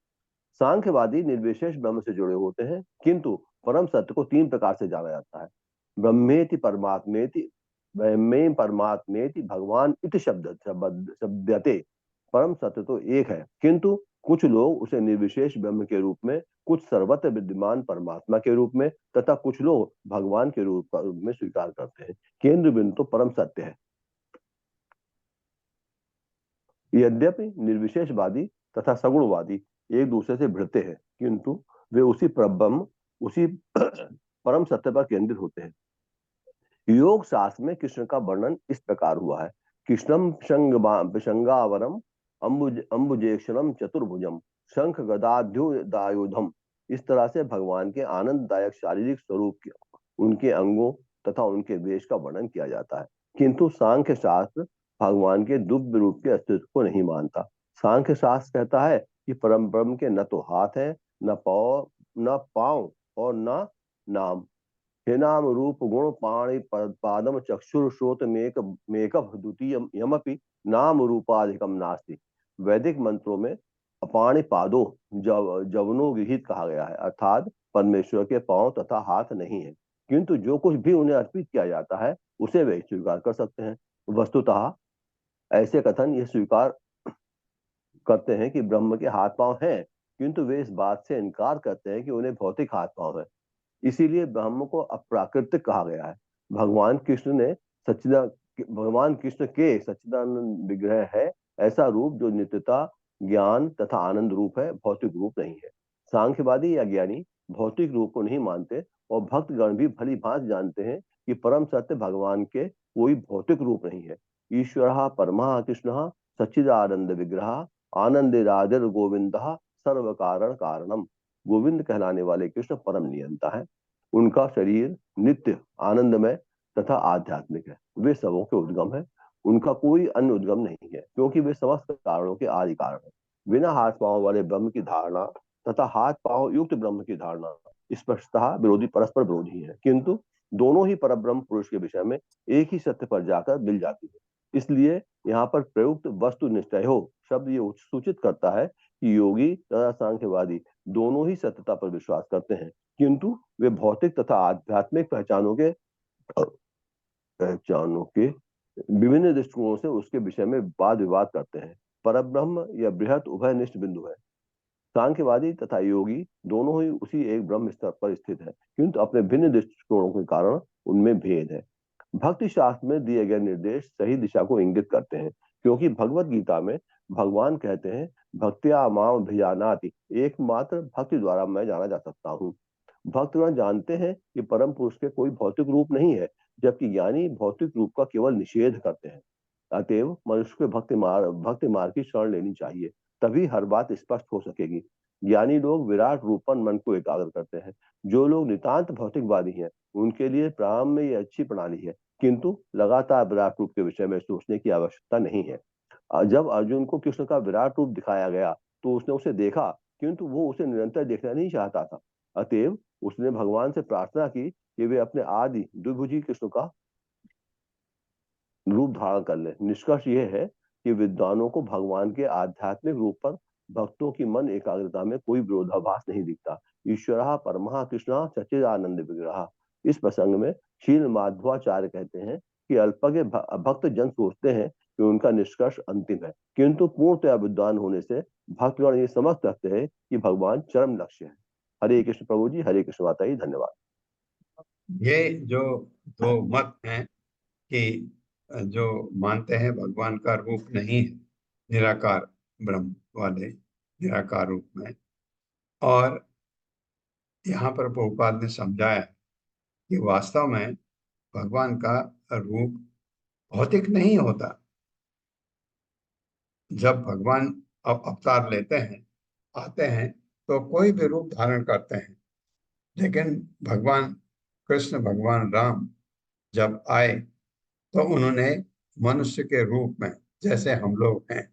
सांख्यवादी निर्विशेष ब्रह्म से जुड़े होते हैं, किंतु परम सत्य को तीन प्रकार से जाना जाता है। ब्रह्मेति परमात्मेति, ब्रह्मे परमात्मेति भगवान इति शब्दते। परम सत्य तो एक है, किंतु कुछ लोग उसे निर्विशेष ब्रह्म के रूप में, कुछ सर्वत्र विद्यमान परमात्मा के रूप में, तथा कुछ लोग भगवान के रूप में स्वीकार करते हैं। केंद्र बिंदु तो परम सत्य है। यद्यपि निर्विशेषवादी तथा सगुणवादी एक दूसरे से भिड़ते हैं, किंतु वे उसी परब्रह्म, उसी परम सत्य पर केंद्रित होते हैं। योग शास्त्र में कृष्ण का वर्णन इस प्रकार हुआ है। कृष्णम विशंगावरम अंबुजेक्षणम चतुर्भुजम शंख गदाध्युदायुधम। इस तरह से भगवान के आनंददायक शारीरिक स्वरूप के, उनके अंगों तथा उनके वेश का वर्णन किया जाता है। किंतु सांख्य शास्त्र भगवान के दिव्य रूप के अस्तित्व को नहीं मानता। सांख्य शास्त्र कहता है कि परम ब्रह्म के न तो हाथ है, न पांव और न नाम। हे नाम रूप गुण पाणि पादम चक्षुर श्रोत मेक द्वितीय यमपि नाम रूपाधिकम नास्ति। वैदिक मंत्रों में अपाणि पादों जवनों विहित कहा गया है, अर्थात परमेश्वर के पांव तथा हाथ नहीं है, किंतु जो कुछ भी उन्हें अर्पित किया जाता है उसे वे स्वीकार कर सकते हैं। वस्तुतः ऐसे कथन ये स्वीकार करते हैं कि ब्रह्म के हाथ पांव हैं, किंतु वे इस बात से इनकार करते हैं कि उन्हें भौतिक हाथ पांव है। इसीलिए ब्रह्म को अप्राकृतिक कहा गया है। भगवान कृष्ण के सच्चिदानंद विग्रह है ऐसा रूप जो नित्यता, ज्ञान तथा आनंद रूप है, भौतिक रूप नहीं है। सांख्यवादी या ज्ञानी भौतिक रूप को नहीं मानते, और भक्तगण भी भली भांति जानते हैं कि परम सत्य भगवान के कोई भौतिक रूप नहीं है। ईश्वर परमा कृष्ण सच्चिदानंद विग्रह आनंदिरादिर गोविंद सर्व कारण कारणम। गोविंद कहलाने वाले कृष्ण परम नियंता है। उनका शरीर नित्य आनंदमय तथा आध्यात्मिक है। वे सबों के उद्गम है, उनका कोई अन्य उद्गम नहीं है, क्योंकि वे समस्त कारणों के आदि कारण है। बिना हाथ पांव वाले ब्रह्म की धारणा तथा हाथ पांव युक्त ब्रह्म की धारणा स्पष्टतः विरोधी, परस्पर विरोधी है, किंतु दोनों ही परब्रह्म पुरुष के विषय में एक ही सत्य पर जाकर मिल जाती है। इसलिए यहाँ पर प्रयुक्त वस्तुनिष्ठ हो शब्द ये सूचित करता है कि योगी तथा सांख्यवादी दोनों ही सत्यता पर विश्वास करते हैं, किंतु वे भौतिक तथा आध्यात्मिक पहचानों के विभिन्न दृष्टिकोणों से उसके विषय में वाद विवाद करते हैं। परब्रह्म या बृहत उभयनिष्ठ बिंदु है। सांख्यवादी तथा योगी दोनों ही उसी एक ब्रह्म स्तर पर स्थित है, किंतु अपने भिन्न दृष्टिकोणों के कारण उनमें भेद है। भक्ति शास्त्र में दिए गए निर्देश सही दिशा को इंगित करते हैं, क्योंकि भगवत गीता में भगवान कहते हैं भक्त्या माम भिजानाति, एकमात्र भक्ति द्वारा मैं जाना जा सकता हूँ। भक्तगण जानते हैं कि परम पुरुष के कोई भौतिक रूप नहीं है, जबकि ज्ञानी भौतिक रूप का केवल निषेध करते हैं। अतएव मनुष्य को भक्ति मार्ग की शरण लेनी चाहिए, तभी हर बात स्पष्ट हो सकेगी। ज्ञानी लोग विराट रूप पर मन को एकाग्र करते हैं। जो लोग नितांत भौतिकवादी हैं, उनके लिए प्रारंभ में ये अच्छी प्रणाली है, किंतु लगातार विराट रूप के विषय में सोचने की आवश्यकता नहीं है। जब अर्जुन को कृष्ण का विराट रूप दिखाया गया तो उसने उसे देखा, किंतु वो उसे निरंतर देखना नहीं चाहता था। अतएव उसने भगवान से प्रार्थना की कि वे अपने आदि द्विभुजी कृष्ण का रूप धारण कर ले। निष्कर्ष यह है कि विद्वानों को भगवान के आध्यात्मिक रूप पर भक्तों की मन एकाग्रता में कोई विरोधाभास नहीं दिखता। ईश्वरः परमः कृष्णः सच्चिदानंद विग्रह। इस प्रसंग में शील माध्वाचार्य कहते हैं कि अल्पज्ञ भक्त जन सोचते हैं कि उनका निष्कर्ष अंतिम है, किंतु पूर्णतया विद्वान होने से भक्तगण ये समझ सकते हैं कि भगवान चरम लक्ष्य है। हरे कृष्ण प्रभु जी, हरे कृष्ण माता जी, धन्यवाद। ये जो दो मत हैं कि जो मानते हैं भगवान का रूप नहीं है, निराकार ब्रह्म वाले निराकार रूप में, और यहाँ पर प्रभुपाद ने समझाया कि वास्तव में भगवान का रूप भौतिक नहीं होता। जब भगवान अवतार लेते हैं, आते हैं, तो कोई भी रूप धारण करते हैं, लेकिन भगवान कृष्ण, भगवान राम जब आए तो उन्होंने मनुष्य के रूप में, जैसे हम लोग हैं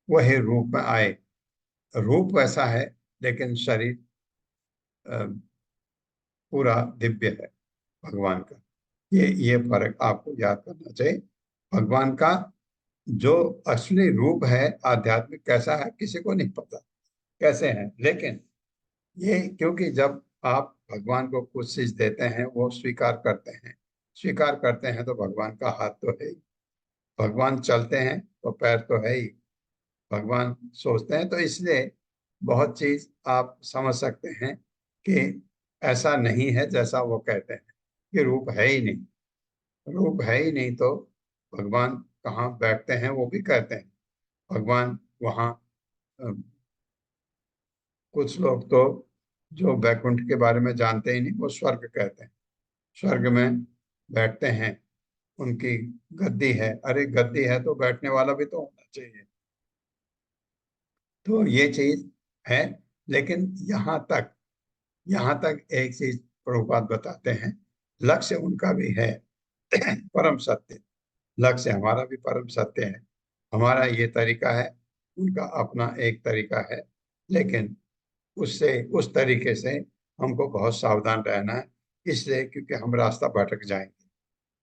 वही रूप में आए। रूप वैसा है लेकिन शरीर पूरा दिव्य है भगवान का। ये फर्क आपको याद करना चाहिए। भगवान का जो असली रूप है आध्यात्मिक कैसा है किसी को नहीं पता कैसे है, लेकिन ये क्योंकि जब आप भगवान को कुछ चीज देते हैं वो स्वीकार करते हैं तो भगवान का हाथ तो है ही, भगवान चलते हैं तो पैर तो है ही, भगवान सोचते हैं, तो इसलिए बहुत चीज आप समझ सकते हैं कि ऐसा नहीं है जैसा वो कहते हैं कि रूप है ही नहीं। रूप है ही नहीं तो भगवान कहाँ बैठते हैं वो भी कहते हैं। भगवान वहाँ कुछ लोग तो जो बैकुंठ के बारे में जानते ही नहीं वो स्वर्ग कहते हैं, स्वर्ग में बैठते हैं, उनकी गद्दी है। अरे गद्दी है तो बैठने वाला भी तो होना चाहिए। तो ये चीज है, लेकिन यहाँ तक एक चीज प्रभुपाद बताते हैं, लक्ष्य उनका भी है परम सत्य। लक्ष्य हमारा भी परम सत्य है। हमारा ये तरीका है, उनका अपना एक तरीका है, लेकिन उस तरीके से हमको बहुत सावधान रहना है, इसलिए क्योंकि हम रास्ता भटक जाएंगे।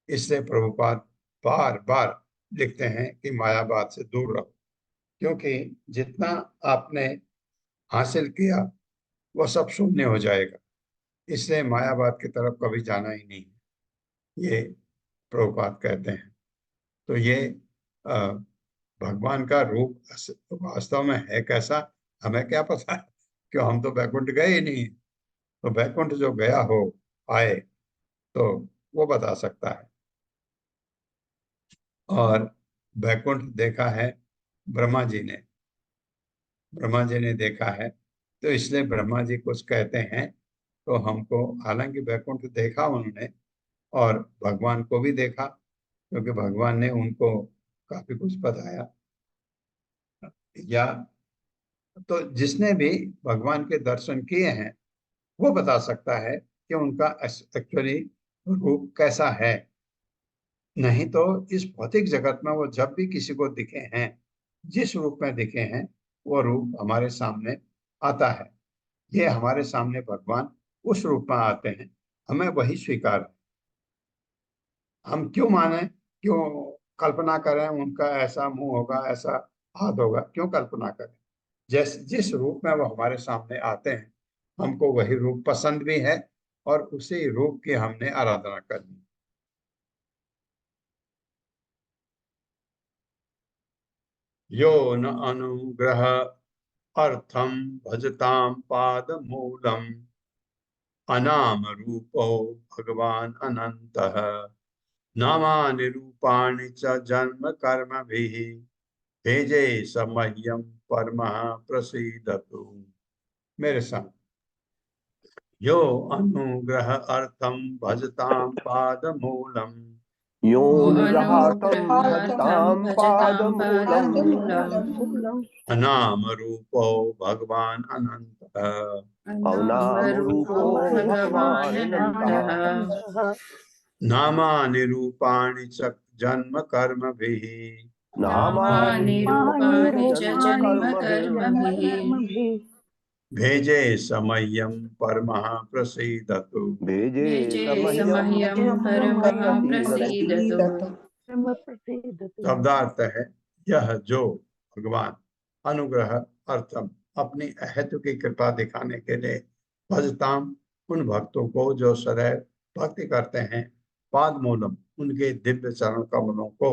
इसलिए प्रभुपाद बार बार लिखते हैं कि मायावाद से दूर रहो, क्योंकि जितना आपने हासिल किया वो सब शून्य हो जाएगा। इसलिए मायावाद की तरफ कभी जाना ही नहीं है, ये प्रभुपाद कहते हैं। तो ये भगवान का रूप वास्तव में है कैसा हमें क्या पता है, क्यों हम तो बैकुंठ गए ही नहीं। तो बैकुंठ जो गया हो आए तो वो बता सकता है। और बैकुंठ देखा है ब्रह्मा जी ने देखा है, तो इसलिए ब्रह्मा जी कुछ कहते हैं तो हमको, हालांकि बैकुंठ देखा उन्होंने और भगवान को भी देखा, क्योंकि भगवान ने उनको काफी कुछ बताया। या तो जिसने भी भगवान के दर्शन किए हैं वो बता सकता है कि उनका एक्चुअली रूप कैसा है। नहीं तो इस भौतिक जगत में वो जब भी किसी को दिखे हैं, जिस रूप में दिखे हैं वो रूप हमारे सामने आता है। ये हमारे सामने भगवान उस रूप में आते हैं, हमें वही स्वीकार है। हम क्यों माने, क्यों कल्पना करें उनका ऐसा मुंह होगा, ऐसा हाथ होगा, क्यों कल्पना करें। जिस रूप में वो हमारे सामने आते हैं हमको वही रूप पसंद भी है और उसी रूप की हमने आराधना करनी। यो न अनुग्रह अर्थम भजताम पाद मूलम अनाम रूपो भगवान अनंतः नामानि रूपाणि च जन्म कर्म भी तेजे समह्यम परमः प्रसीदतु। मेरे साथ यो अनुग्रह अर्थम भजताम पादमूलम यो अनुग्रहार्थं भजतां भजतां पादमूलम् पादमूलम् अनाम रूपो भगवान अनंत अवनामरूपो भगवान् अनन्तः नामानि रूपाणि च जन्म कर्मभिः नामानि रूपाणि च जन्म कर्मभिः भेजे समय्यं परमः प्रसीदतु भेजे भेजे समह्यं समह्यं परमः प्रसीदतु। प्रसीदतु। शब्दार्थ है यह जो भगवान अनुग्रह अर्थम अपनी अहेतु की कृपा दिखाने के लिए भजताम उन भक्तों को जो सदैव भक्ति करते हैं पाद मूलम उनके दिव्य चरण कमलों को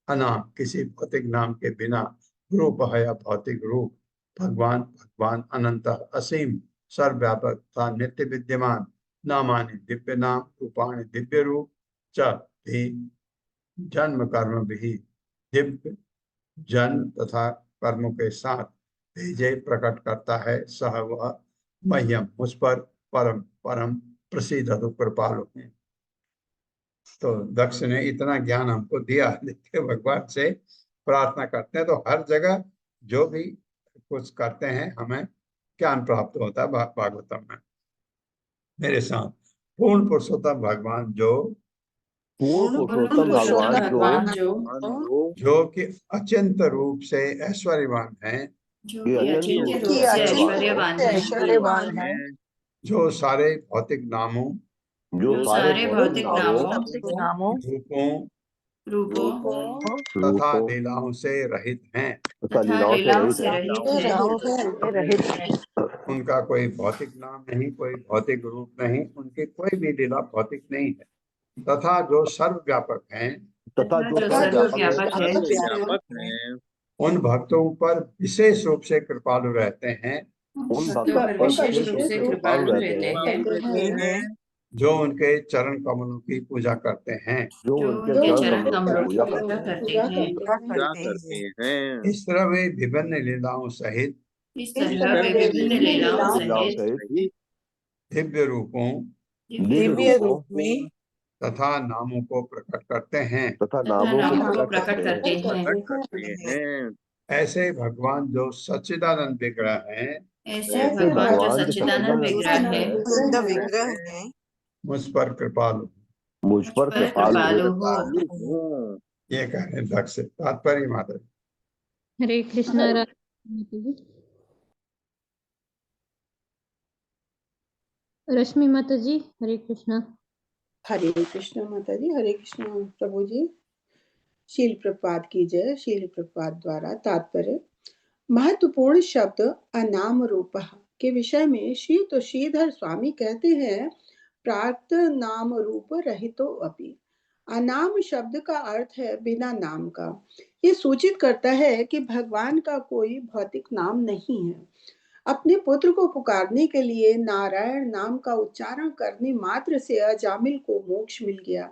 अनाम किसी भौतिक नाम के बिना रूप है या भौतिक रूप भगवान भगवान अनंत असीम सर्वव्यापक तथा नित्य विद्यमान नामानि दिव्य नाम रूपाणि दिव्य रूप च भी जन्म कर्म भी दिव्य जन्म तथा कर्मों के साथ भेजे प्रकट करता है सह वह मह्यम मुझ पर परम परम प्रसिद्ध कृपालु है। तो दक्ष ने इतना ज्ञान हमको दिया, देखिए भगवान से प्रार्थना करते हैं तो हर जगह जो भी कुछ करते हैं हमें ज्ञान प्राप्त होता है। भागवतम में मेरे साथ पूर्ण पुरुषोत्तम भगवान पूर्ण पुरुषोत्तम भगवान जो कि अचिंत रूप से ऐश्वर्यवान है, जो कि अचिंत्य रूप से ऐश्वर्यवान है, जो सारे भौतिक नामों जो सारे भौतिक नामों रूपों तथा लीलाओं से रहित हैं, तथा लीलाओं से रहित हैं। उनका कोई भौतिक नाम नहीं, कोई भौतिक रूप नहीं, उनकी कोई भी लीला भौतिक नहीं है, तथा जो सर्वव्यापक हैं, तथा जो सर्वव्यापक है, उन भक्तों पर विशेष रूप से कृपालु रहते हैं, उन भक्तों पर विशेष रूप से कृपालु रहते हैं, जो उनके चरण कमलों की पूजा करते हैं, जो उनके चरण कमलों की पूजा करते हैं। इस तरह वे विभिन्न लीलाओं सहित इस तरह वे विभिन्न लीलाओं सहित दिव्य रूपों दिव्य रूप में तथा नामों को प्रकट करते हैं। तथा नामों को प्रकट करते हैं। ऐसे भगवान जो सच्चिदानंद विग्रह हैं, ऐसे भगवान जो सच्चिदानंद विग्रह है, मुझ पर कृपालु मुझ पर कृपालु हो। ये कह रहे दक्ष से तात्पर्य माता जी। हरे कृष्णा रश्मि माता जी। हरे कृष्णा। हरे कृष्ण माता जी। हरे कृष्ण प्रभु जी। शील प्रपात की जय। शील प्रपात द्वारा तात्पर्य महत्वपूर्ण शब्द अनाम रूप के विषय में श्री तो श्रीधर स्वामी कहते हैं प्राप्त नाम रूप रहितो अपि। अनाम शब्द का अर्थ है बिना नाम का। ये सूचित करता है कि भगवान का कोई भौतिक नाम नहीं है। अपने पुत्र को पुकारने के लिए नारायण नाम का उच्चारण करने मात्र से अजामिल को मोक्ष मिल गया।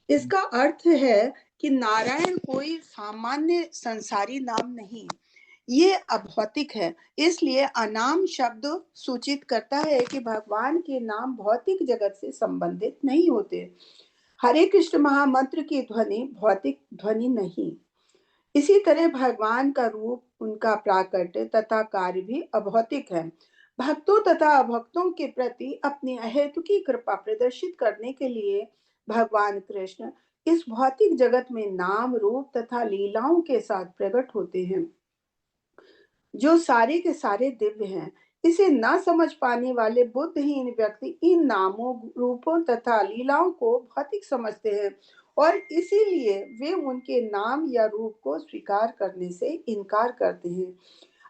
इसका अर्थ है कि नारायण कोई सामान्य संसारी नाम नहीं, ये अभौतिक है। इसलिए अनाम शब्द सूचित करता है कि भगवान के नाम भौतिक जगत से संबंधित नहीं होते। हरे कृष्ण महामंत्र की ध्वनि भौतिक ध्वनि नहीं। इसी तरह भगवान का रूप, उनका प्राकट्य तथा कार्य भी अभौतिक है। भक्तों तथा अभक्तों के प्रति अपनी अहेतुकी कृपा प्रदर्शित करने के लिए भगवान कृष्ण इस भौतिक जगत में नाम रूप तथा लीलाओं के साथ प्रकट होते हैं जो सारे के सारे दिव्य हैं। इसे न समझ पाने वाले बुद्धिहीन व्यक्ति इन नामों रूपों तथा लीलाओं को भौतिक समझते हैं और इसीलिए वे उनके नाम या रूप को स्वीकार करने से इनकार करते हैं।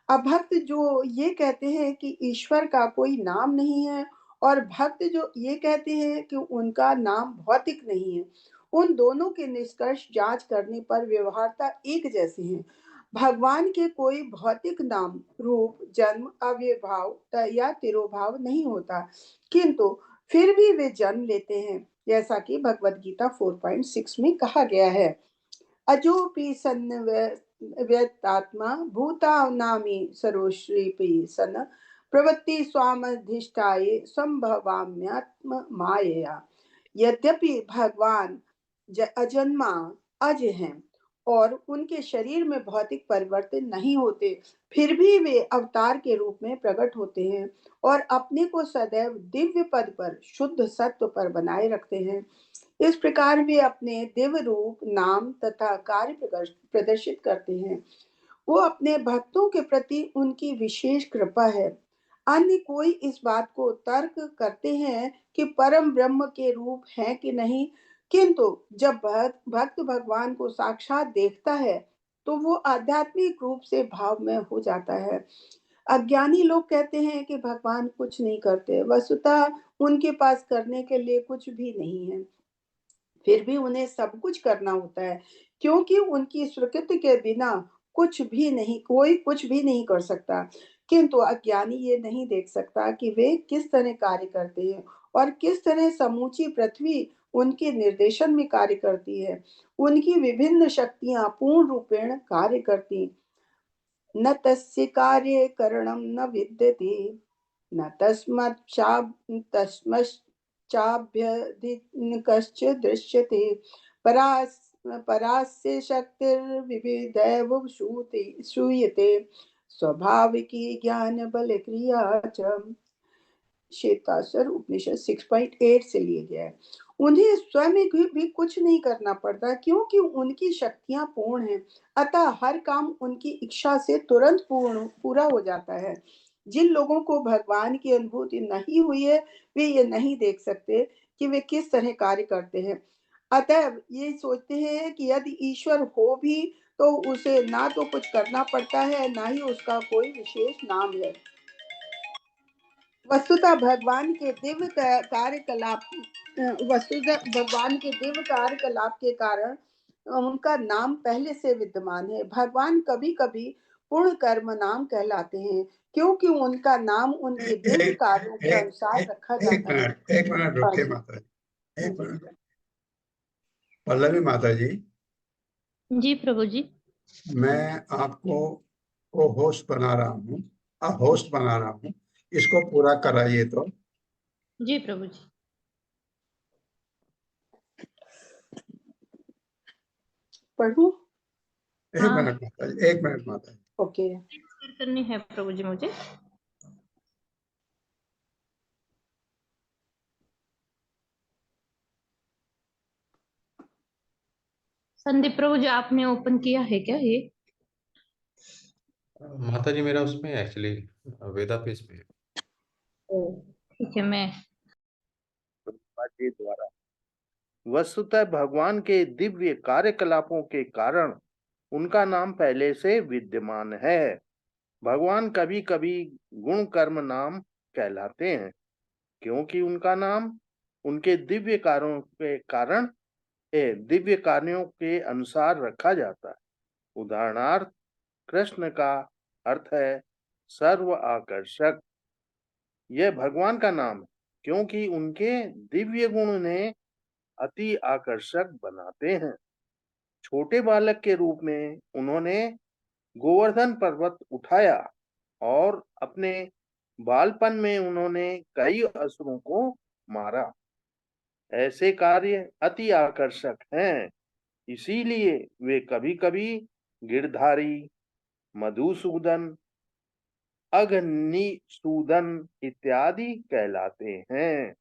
अभक्त जो ये कहते हैं कि ईश्वर का कोई नाम नहीं है और भक्त जो ये कहते हैं कि उनका नाम भौतिक नहीं है, उन दोनों के निष्कर्ष जांच करने पर व्यवहारता एक जैसे हैं। भगवान के कोई भौतिक नाम रूप जन्म अव्यभाव या तिरोभाव नहीं होता, किंतु फिर भी वे जन्म लेते हैं, जैसा कि भगवद गीता 4.6 में कहा गया है। अजोपि सन्व्यतात्मा भूतानामि सरोश्रीपि सन प्रवृत्ति स्वामधिष्ठाये संभवाम्यात्म मायया। यद्यपि भगवान अजन्मा अज हैं और उनके शरीर में भौतिक परिवर्तन नहीं होते, फिर भी वे अवतार के रूप में प्रकट होते हैं और अपने को सदैव दिव्य पद पर, शुद्ध सत्व पर बनाए रखते हैं। इस प्रकार वे अपने दिव्य रूप, नाम तथा कार्य प्रदर्शित करते हैं। वो अपने भक्तों के प्रति उनकी विशेष कृपा है। अन्य कोई इस बात को तर्क करते हैं कि परम ब्रह्म के रूप है कि नहीं, किंतु जब भक्त भगवान को साक्षात देखता है तो वो आध्यात्मिक रूप से भाव में हो जाता है। अज्ञानी लोग कहते हैं कि भगवान कुछ नहीं करते, वस्तुतः उनके पास करने के लिए कुछ भी नहीं है, फिर भी उन्हें सब कुछ करना होता है, क्योंकि उनकी स्वीकृति के बिना कोई कुछ भी नहीं कर सकता। किंतु अज्ञानी ये नहीं देख सकता कि वे किस तरह कार्य करते हैं और किस तरह समूची पृथ्वी उनके निर्देशन में कार्य करती है। उनकी विभिन्न शक्तियां पूर्ण रूपेण कार्य करती, न तस्य कार्ये करणं न विद्यते, न तस्मश्चाभ्यधिक कश्चित् दृश्यते। परास्य शक्तिर्विविधैव श्रूयते, स्वाभाविकी ज्ञान बल क्रिया च। श्वेताश्वर उपनिषद 6.8 से लिए गया है। उन्हें स्वयं भी कुछ नहीं करना पड़ता, क्योंकि उनकी शक्तियां पूर्ण हैं, अतः हर काम उनकी इच्छा से तुरंत पूरा हो जाता है। जिन लोगों को भगवान की अनुभूति नहीं हुई है, वे ये नहीं देख सकते कि वे किस तरह कार्य करते हैं। अतः ये सोचते हैं कि यदि ईश्वर हो भी तो उसे ना तो कुछ करना पड़ता है, ना ही उसका कोई विशेष नाम है। वस्तुतः भगवान के दिव्य कार्यकलाप के कारण उनका नाम पहले से विद्यमान है। भगवान कभी कभी पूर्ण कर्म नाम कहलाते हैं, क्योंकि उनका नाम उनके दिव्य कार्यों के अनुसार रखा जाता है। एक मिनट रुकिए माता जी, एक मिनट। पल्लवी माता जी, जी प्रभु जी। मैं आपको को होस्ट बना रहा हूँ, होस्ट बना रहा हूँ, इसको पूरा कराइए तो। जी प्रभु जी। पढ़ूं? एक मिनट माता जी, एक मिनट माता जी। ओके। करनी है प्रभु जी मुझे। संदीप प्रभु जी, आपने ओपन किया है क्या ये? माता जी मेरा उसमें एक्चुअली वेदा पेज पे है। ठीक है, मैं के द्वारा वस्तुतः भगवान के दिव्य कार्यकलापों के कारण उनका नाम पहले से विद्यमान है। भगवान कभी कभी गुण कर्म नाम कहलाते हैं, क्योंकि उनका नाम उनके दिव्य कार्यों के अनुसार रखा जाता है। उदाहरणार्थ, कृष्ण का अर्थ है सर्व आकर्षक। यह भगवान का नाम है, क्योंकि उनके दिव्य गुण उन्हें अति आकर्षक बनाते हैं। छोटे बालक के रूप में उन्होंने गोवर्धन पर्वत उठाया और अपने बालपन में उन्होंने कई असुरों को मारा। ऐसे कार्य अति आकर्षक हैं, इसीलिए वे कभी कभी गिरधारी, मधुसूदन, अग्निसूदन इत्यादि कहलाते हैं।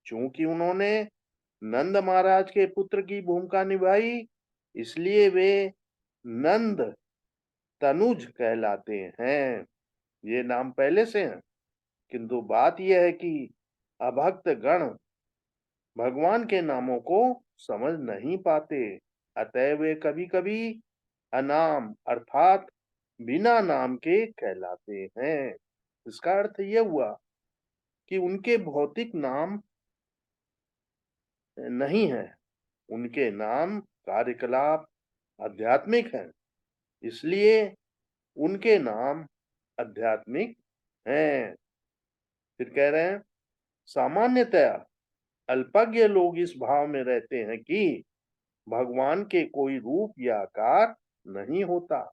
चूंकि उन्होंने नंद महाराज के पुत्र की भूमिका निभाई, इसलिए वे नंद तनुज कहलाते हैं। ये नाम पहले से हैं, किंतु बात यह है कि अभक्त गण भगवान के नामों को समझ नहीं पाते, अतः वे कभी कभी अनाम अर्थात बिना नाम के कहलाते हैं। इसका अर्थ यह हुआ कि उनके भौतिक नाम नहीं है, उनके नाम कार्यकलाप आध्यात्मिक हैं, इसलिए उनके नाम आध्यात्मिक हैं। फिर कह रहे हैं, सामान्यतया अल्पज्ञ लोग इस भाव में रहते हैं कि भगवान के कोई रूप या आकार नहीं होता,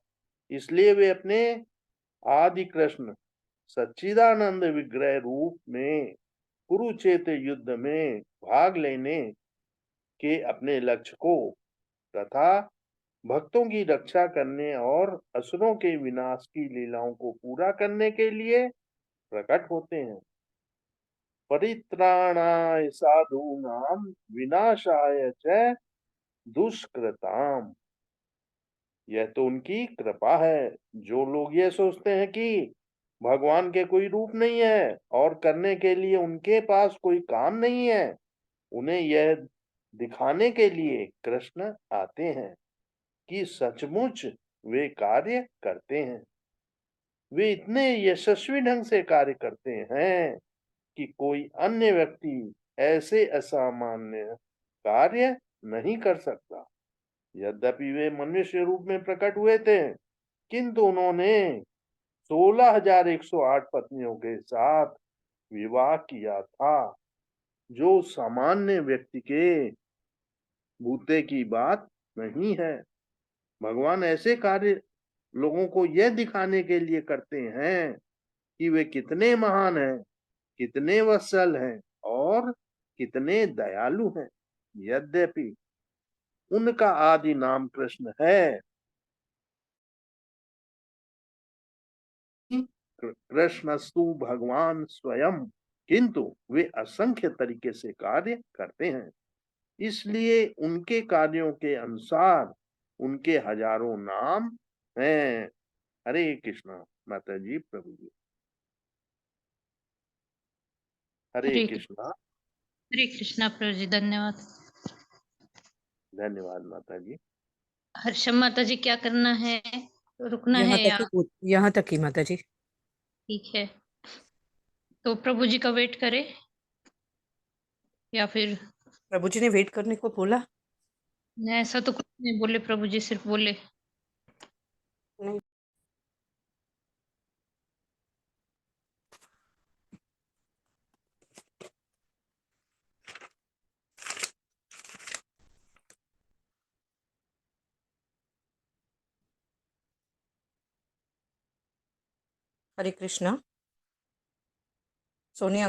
इसलिए वे अपने आदि कृष्ण सच्चिदानंद विग्रह रूप में कुरुक्षेत्र युद्ध में भाग लेने के अपने लक्ष्य को तथा भक्तों की रक्षा करने और असुरों के विनाश की लीलाओं को पूरा करने के लिए प्रकट होते हैं। परित्राणाय साधूनां विनाशाय च दुष्कृताम। यह तो उनकी कृपा है। जो लोग ये सोचते हैं कि भगवान के कोई रूप नहीं है और करने के लिए उनके पास कोई काम नहीं है, उन्हें यह दिखाने के लिए कृष्ण आते हैं कि सचमुच वे कार्य करते हैं। वे इतने यशस्वी ढंग से कार्य करते हैं कि कोई अन्य व्यक्ति ऐसे असामान्य कार्य नहीं कर सकता। यद्यपि वे मनुष्य रूप में प्रकट हुए थे, किंतु उन्होंने 16,108 पत्नियों के साथ विवाह किया था, जो सामान्य व्यक्ति के बूते की बात नहीं है। भगवान ऐसे कार्य लोगों को यह दिखाने के लिए करते हैं कि वे कितने महान हैं, कितने वत्सल हैं और कितने दयालु हैं। यद्यपि उनका आदि नाम कृष्ण है, कृष्णस्तु भगवान स्वयं, किंतु वे असंख्य तरीके से कार्य करते हैं। इसलिए उनके कार्यों के अनुसार उनके हजारों नाम हैं। हरे कृष्णा। माता जी, प्रभु जी। हरे कृष्णा। हरे कृष्णा प्रभु जी, धन्यवाद। धन्यवाद माता जी। हर्षम माता जी, क्या करना है? रुकना यहाँ है तक या ही यहाँ तक ही माता जी। ठीक है, तो प्रभु जी का वेट करें या फिर? प्रभु जी ने वेट करने को बोला। नहीं, ऐसा तो कुछ नहीं बोले प्रभु जी, सिर्फ बोले नहीं। हरे कृष्णा। सोनिया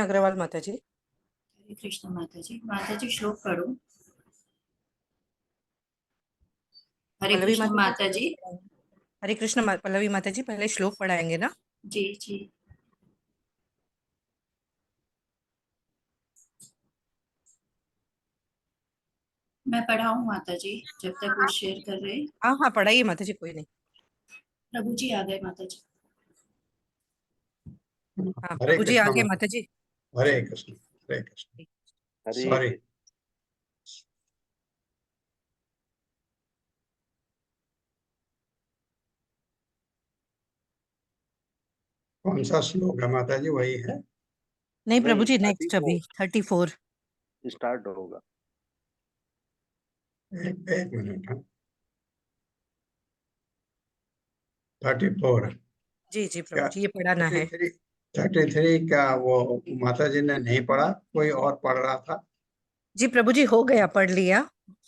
अग्रवाल माता जी। हरे कृष्ण माता जी श्लोक पढ़ो। हरे पल्लवी कृष्ण माता जी। हरे कृष्ण पल्लवी माता जी, पहले श्लोक पढ़ाएंगे ना? जी जी। मैं पढ़ाऊं माता जी जब तक वो शेयर कर रहे? हाँ हाँ, पढ़ाइए माता जी, कोई नहीं। प्रभु जी आ गए माता जी। हाँ, हरे प्रभु जी आ कृष्ण गए माता जी। हरे कृष्ण हरे कृष्ण। हरे सॉरी। कौन सा श्लोक है माता जी? वही है? नहीं प्रभु जी, 34 नेक्स्ट अभी 34 स्टार्ट होगा। एक मिनट। हाँ, 34। जी जी प्रभु क्या जी, ये पढ़ाना है। 33 क्या वो माता जी ने नहीं पढ़ा? कोई और पढ़ रहा था? जी प्रभु जी, हो गया, पढ़ लिया।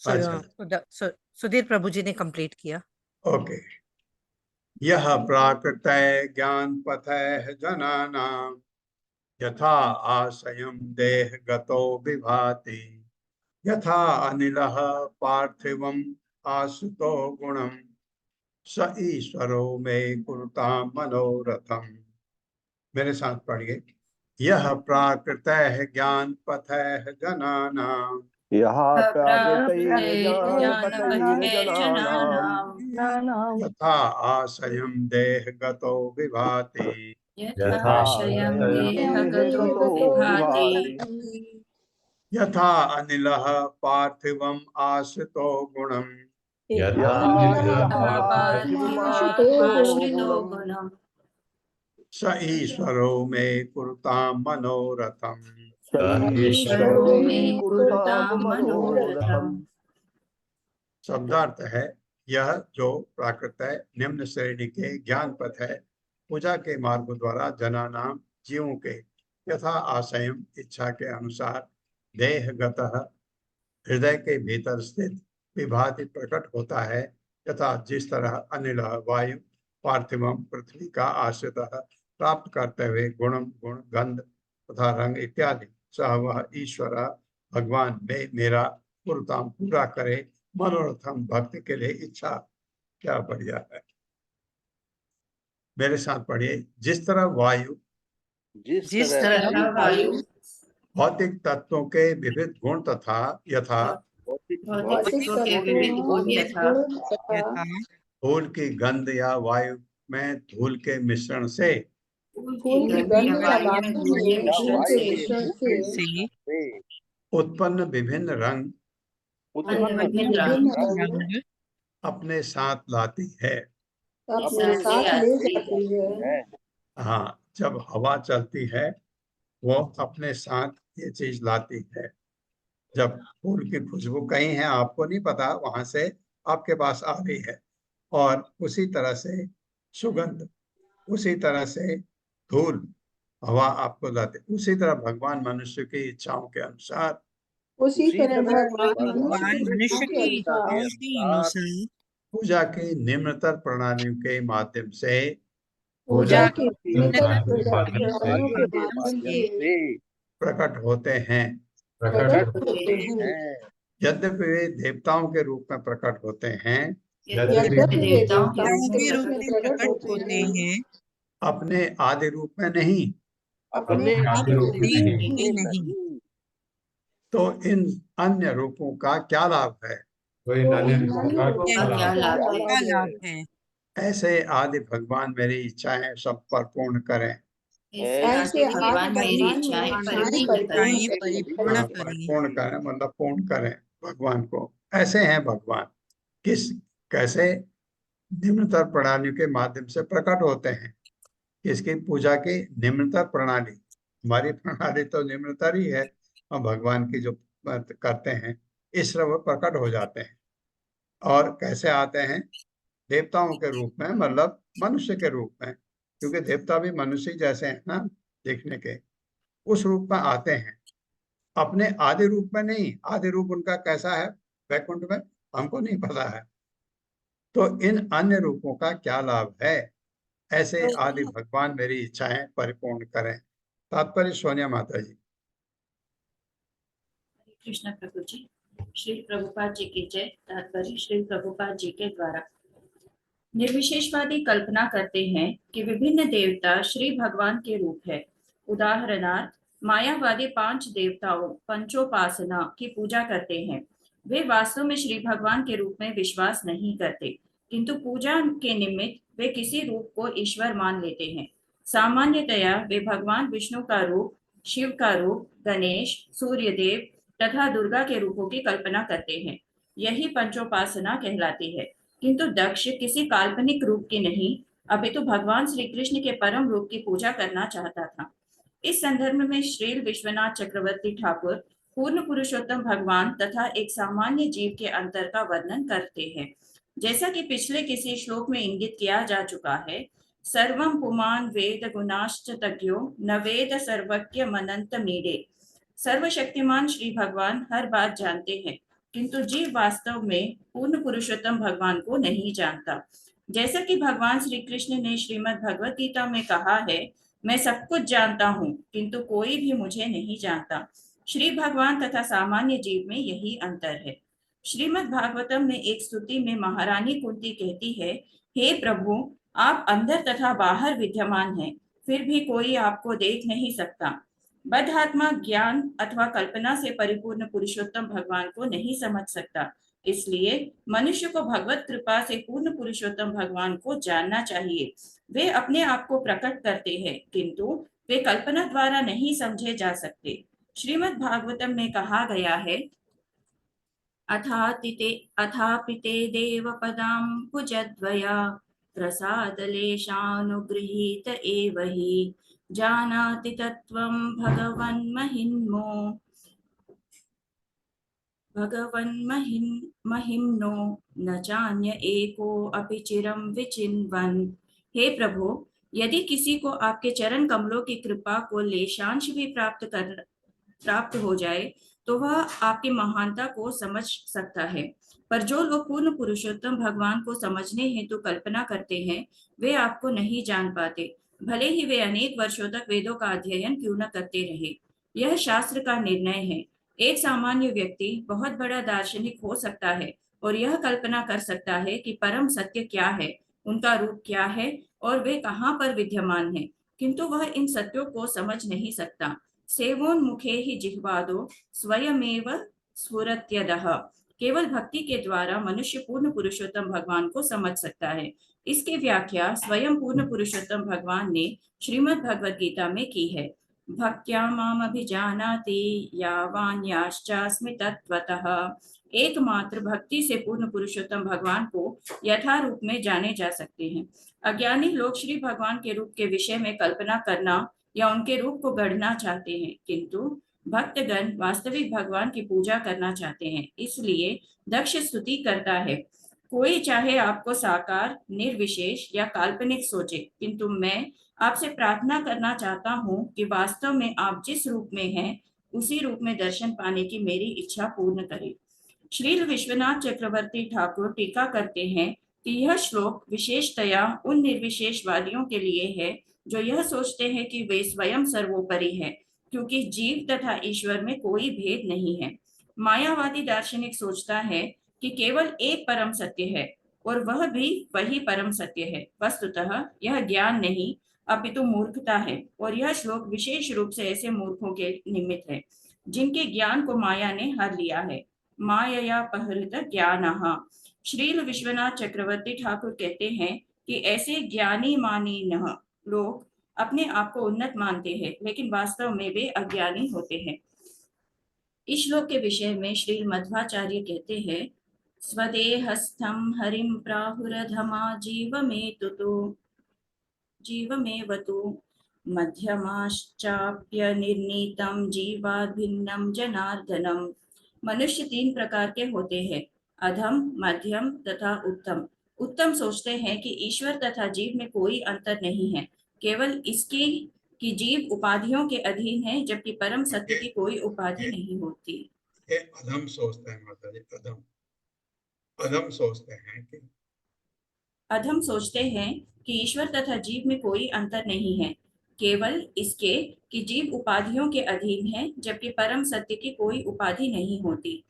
अच्छा। सुधीर प्रभु जी ने कंप्लीट किया। ओके। यह प्राकृतय ज्ञान पथः जनानां यथा आशयं देह गतो विभाति यथा अनिलः पार्थिवम् आसुतो गुणम् स ईश्वरो मे कुरुतां मनोरथम्। मेरे साथ पढ़िए। यह प्राकृतः ज्ञान पथः जनानां यहाँ ज्ञानपथैर्जनानां यथा आशयं देह गतो विभाति यथाशयं देहगतो विभाति यथा अनिलः पार्थिवम् आश्रितो गुणम् यथा पार्थिवमाश्रितो गुणम् स ईश्वरो मे कुरुतां मनोरथम्। ईश्वरो मे कुरुतां मनोरथम्। शब्दार्थ है, यह जो प्राकृत है निम्न श्रेणी के ज्ञान पथ है, पूजा के मार्ग द्वारा जनानाम जीवों के यथा आशयम इच्छा के अनुसार देहगतः हृदय के भीतर स्थित विभाति प्रकट होता है, तथा जिस तरह अनिल वायु पार्थिवम पृथ्वी का आश्रित प्राप्त करते हुए गुण गंध तथा रंग इत्यादि सह वह ईश्वर भगवान में मेरा पूर्णतम पूरा करे मनोरथम भक्त के लिए इच्छा। क्या बढ़िया है। मेरे साथ पढ़िए। जिस तरह वायु जिस तरह वायु भौतिक तत्वों के विविध गुण तथा यथा भौतिक तत्वों के विविध गुण यथा गुण तथा धूल की गंध या वायु में धूल के मिश्रण से फूल की गंध या वायु में धूल के मिश्रण से उत्पन्न विभिन्न रंग विभिन्न रंग अपने साथ लाती है। अपने साथ ले जाती है। हाँ, जब हवा चलती है वो अपने साथ ये चीज लाती है। जब फूल की खुशबू कहीं है आपको नहीं पता, वहां से आपके पास आ रही है, और उसी तरह से सुगंध, उसी तरह से धूल हवा आपको लाते, उसी तरह भगवान मनुष्य की इच्छाओं के अनुसार उसी तरह भगवान भगवान मनुष्य की इच्छाओं के अनुसार पूजा की निम्नतर प्रणालियों के माध्यम से पूजा की निम्नतर प्रणालियों के माध्यम से प्रकट होते हैं। प्रकट होते हैं। यद्यपि वे देवताओं के रूप में प्रकट होते हैं, यद्यपि वे देवताओं देवताओं के के रूप में प्रकट होते हैं, अपने आदि रूप में नहीं। अपने आदि रूप में नहीं। तो इन अन्य रूपों का क्या लाभ है? तो इन अन्य रूपों का क्या क्या लाभ है? क्या लाभ है? ऐसे आदि भगवान मेरी इच्छाएं सब पर पूर्ण करें। ऐसे भगवान मेरी इच्छाएं परिपूर्ण करें। पूर्ण करें मतलब पूर्ण करें भगवान को। ऐसे हैं भगवान। कैसे? निम्नतर प्रणालियों के माध्यम से प्रकट होते हैं। इसकी पूजा की निम्नतर प्रणाली, हमारी प्रणाली तो निम्नतर ही है, हम भगवान की जो करते हैं इस तरह वो प्रकट हो जाते हैं। और कैसे आते हैं? देवताओं के रूप में, मतलब मनुष्य के रूप में, क्योंकि देवता भी मनुष्य जैसे हैं ना देखने के, उस रूप में आते हैं। अपने आदि रूप में नहीं। आदि रूप उनका कैसा है वैकुंठ में हमको नहीं पता है। तो इन अन्य रूपों का क्या लाभ है? ऐसे आदि भगवान मेरी इच्छाएं परिपूर्ण करें। तात्पर्य सोनिया माता जी। कृष्ण प्रभु जी। श्री प्रभुपाद जी की जय। तात्पर्य श्री प्रभुपाद जी के द्वारा निर्विशेषवादी कल्पना करते हैं कि विभिन्न देवता श्री भगवान के रूप है। उदाहरणार्थ, मायावादी 5 देवताओं पंचोपासना की पूजा करते हैं। वे वास्तव में श्री भगवान के रूप में विश्वास नहीं करते, किंतु पूजा के निमित्त वे किसी रूप को ईश्वर मान लेते हैं। सामान्यतया वे भगवान विष्णु का रूप, शिव का रूप, गणेश, सूर्यदेव तथा दुर्गा के रूपों की कल्पना करते हैं। यही पंचोपासना कहलाती है। किंतु दक्ष किसी काल्पनिक रूप की नहीं, अपितु भगवान श्री कृष्ण के परम रूप की पूजा करना चाहता था। इस संदर्भ में श्रील विश्वनाथ चक्रवर्ती ठाकुर पूर्ण पुरुषोत्तम भगवान तथा एक सामान्य जीव के अंतर का वर्णन करते हैं। जैसा कि पिछले किसी श्लोक में इंगित किया जा चुका है, सर्वम पुमान वेद गुणाश्च तज्ञो न वेद सर्वज्ञ मनंत मीडे। सर्वशक्तिमान श्री भगवान हर बात जानते हैं, किंतु जीव वास्तव में पूर्ण पुरुषोत्तम भगवान को नहीं जानता। जैसा कि भगवान श्री कृष्ण ने श्रीमद् भगवत गीता में कहा है, मैं सब कुछ जानता हूँ किंतु कोई भी मुझे नहीं जानता। श्री भगवान तथा सामान्य जीव में यही अंतर है। श्रीमद् भागवतम में एक स्तुति में महारानी कुंती कहती है, हे प्रभु, आप अंदर तथा बाहर विद्यमान हैं, फिर भी कोई आपको देख नहीं सकता। बद्धात्मा ज्ञान अथवा कल्पना से परिपूर्ण पुरुषोत्तम भगवान को नहीं समझ सकता। इसलिए मनुष्य को भगवत कृपा से पूर्ण पुरुषोत्तम भगवान को जानना चाहिए। वे अपने आप को प्रकट करते हैं, किंतु वे कल्पना द्वारा नहीं समझे जा सकते। श्रीमद् भागवतम में कहा गया है, अथापिते देव पदाम्बुजद्वया प्रसादलेशानुगृहीत एव हि जानाति तत्त्वं भगवन्महिम्नो न चान्य एको अपि चिरं विचिन्वन्। हे प्रभु, यदि किसी को आपके चरण कमलों की कृपा को लेशांश भी प्राप्त हो जाए तो वह आपकी महानता को समझ सकता है। पर जो लोग पूर्ण पुरुषोत्तम भगवान को समझने हेतु कल्पना करते हैं, वे आपको नहीं जान पाते, भले ही वे अनेक वर्षों तक वेदों का अध्ययन क्यों न करते रहे। यह शास्त्र का निर्णय है। एक सामान्य व्यक्ति बहुत बड़ा दार्शनिक हो सकता है और यह कल्पना कर सकता है कि परम सत्य क्या है, उनका रूप क्या है और वे कहाँ पर विद्यमान है, किंतु वह इन सत्यों को समझ नहीं सकता। सेवोन्मुखे ही जिह्वादो स्वयमेव स्फुरत्यदः। केवल भक्ति के द्वारा मनुष्य पूर्ण पुरुषोत्तम भगवान को समझ सकता है। इसकी व्याख्या स्वयं पूर्ण पुरुषोत्तम भगवान ने श्रीमद् भगवद गीता में की है। भक्त्या माम अभिजानाति यावान्याश्चास्मि तत्त्वतः। एकमात्र भक्ति से पूर्ण पुरुषोत्तम भगवान को यथारूप में जाने जा सकते हैं। अज्ञानी लोग श्री भगवान के रूप के विषय में कल्पना करना या उनके रूप को गढ़ना चाहते हैं, किंतु भक्तगण वास्तविक भगवान की पूजा करना चाहते हैं। इसलिए दक्ष स्तुति करता है, कोई चाहे आपको साकार, निर्विशेष या काल्पनिक सोचे, किंतु मैं आपसे प्रार्थना करना चाहता हूँ कि वास्तव में आप जिस रूप में हैं, उसी रूप में दर्शन पाने की मेरी इच्छा पूर्ण करें। श्री विश्वनाथ चक्रवर्ती ठाकुर टीका करते हैं कि यह श्लोक विशेषतया उन निर्विशेषवादियों के लिए है जो यह सोचते हैं कि वे स्वयं सर्वोपरि है, क्योंकि जीव तथा ईश्वर में कोई भेद नहीं है। मायावादी दार्शनिक सोचता है कि केवल एक परम सत्य है और वह भी वही परम सत्य है। वस्तुतः यह ज्ञान नहीं अपितु मूर्खता है, और यह श्लोक विशेष रूप से ऐसे मूर्खों के निमित्त है जिनके ज्ञान को माया ने हर लिया है। मायया पहृत ज्ञानः। श्रील विश्वनाथ चक्रवर्ती ठाकुर कहते हैं कि ऐसे ज्ञानी मानी न लोग अपने आप को उन्नत मानते हैं, लेकिन वास्तव में वे अज्ञानी होते हैं। इस श्लोक के विषय में श्री मध्वाचार्य कहते हैं, स्वदेहस्थं हरिं प्राहुरधमा जीवमेवतु मध्यमाश्चाप्य निर्नीतं जीवात् भिन्नं जनार्दनम्। मनुष्य 3 प्रकार के होते हैं, अधम, मध्यम तथा उत्तम। उत्तम सोचते हैं कि ईश्वर तथा जीव में कोई अंतर नहीं है, केवल इसकी कि जीव उपाधियों के अधीन है, जबकि परम सत्य की कोई उपाधि नहीं होती। ये अधम सोचते हैं माता जी, अधम सोचते हैं कि अधम सोचते हैं कि ईश्वर तथा जीव में कोई अंतर नहीं है, केवल इसके कि जीव उपाधियों के अधीन है, जबकि परम सत्य की कोई उपाधि नहीं होती।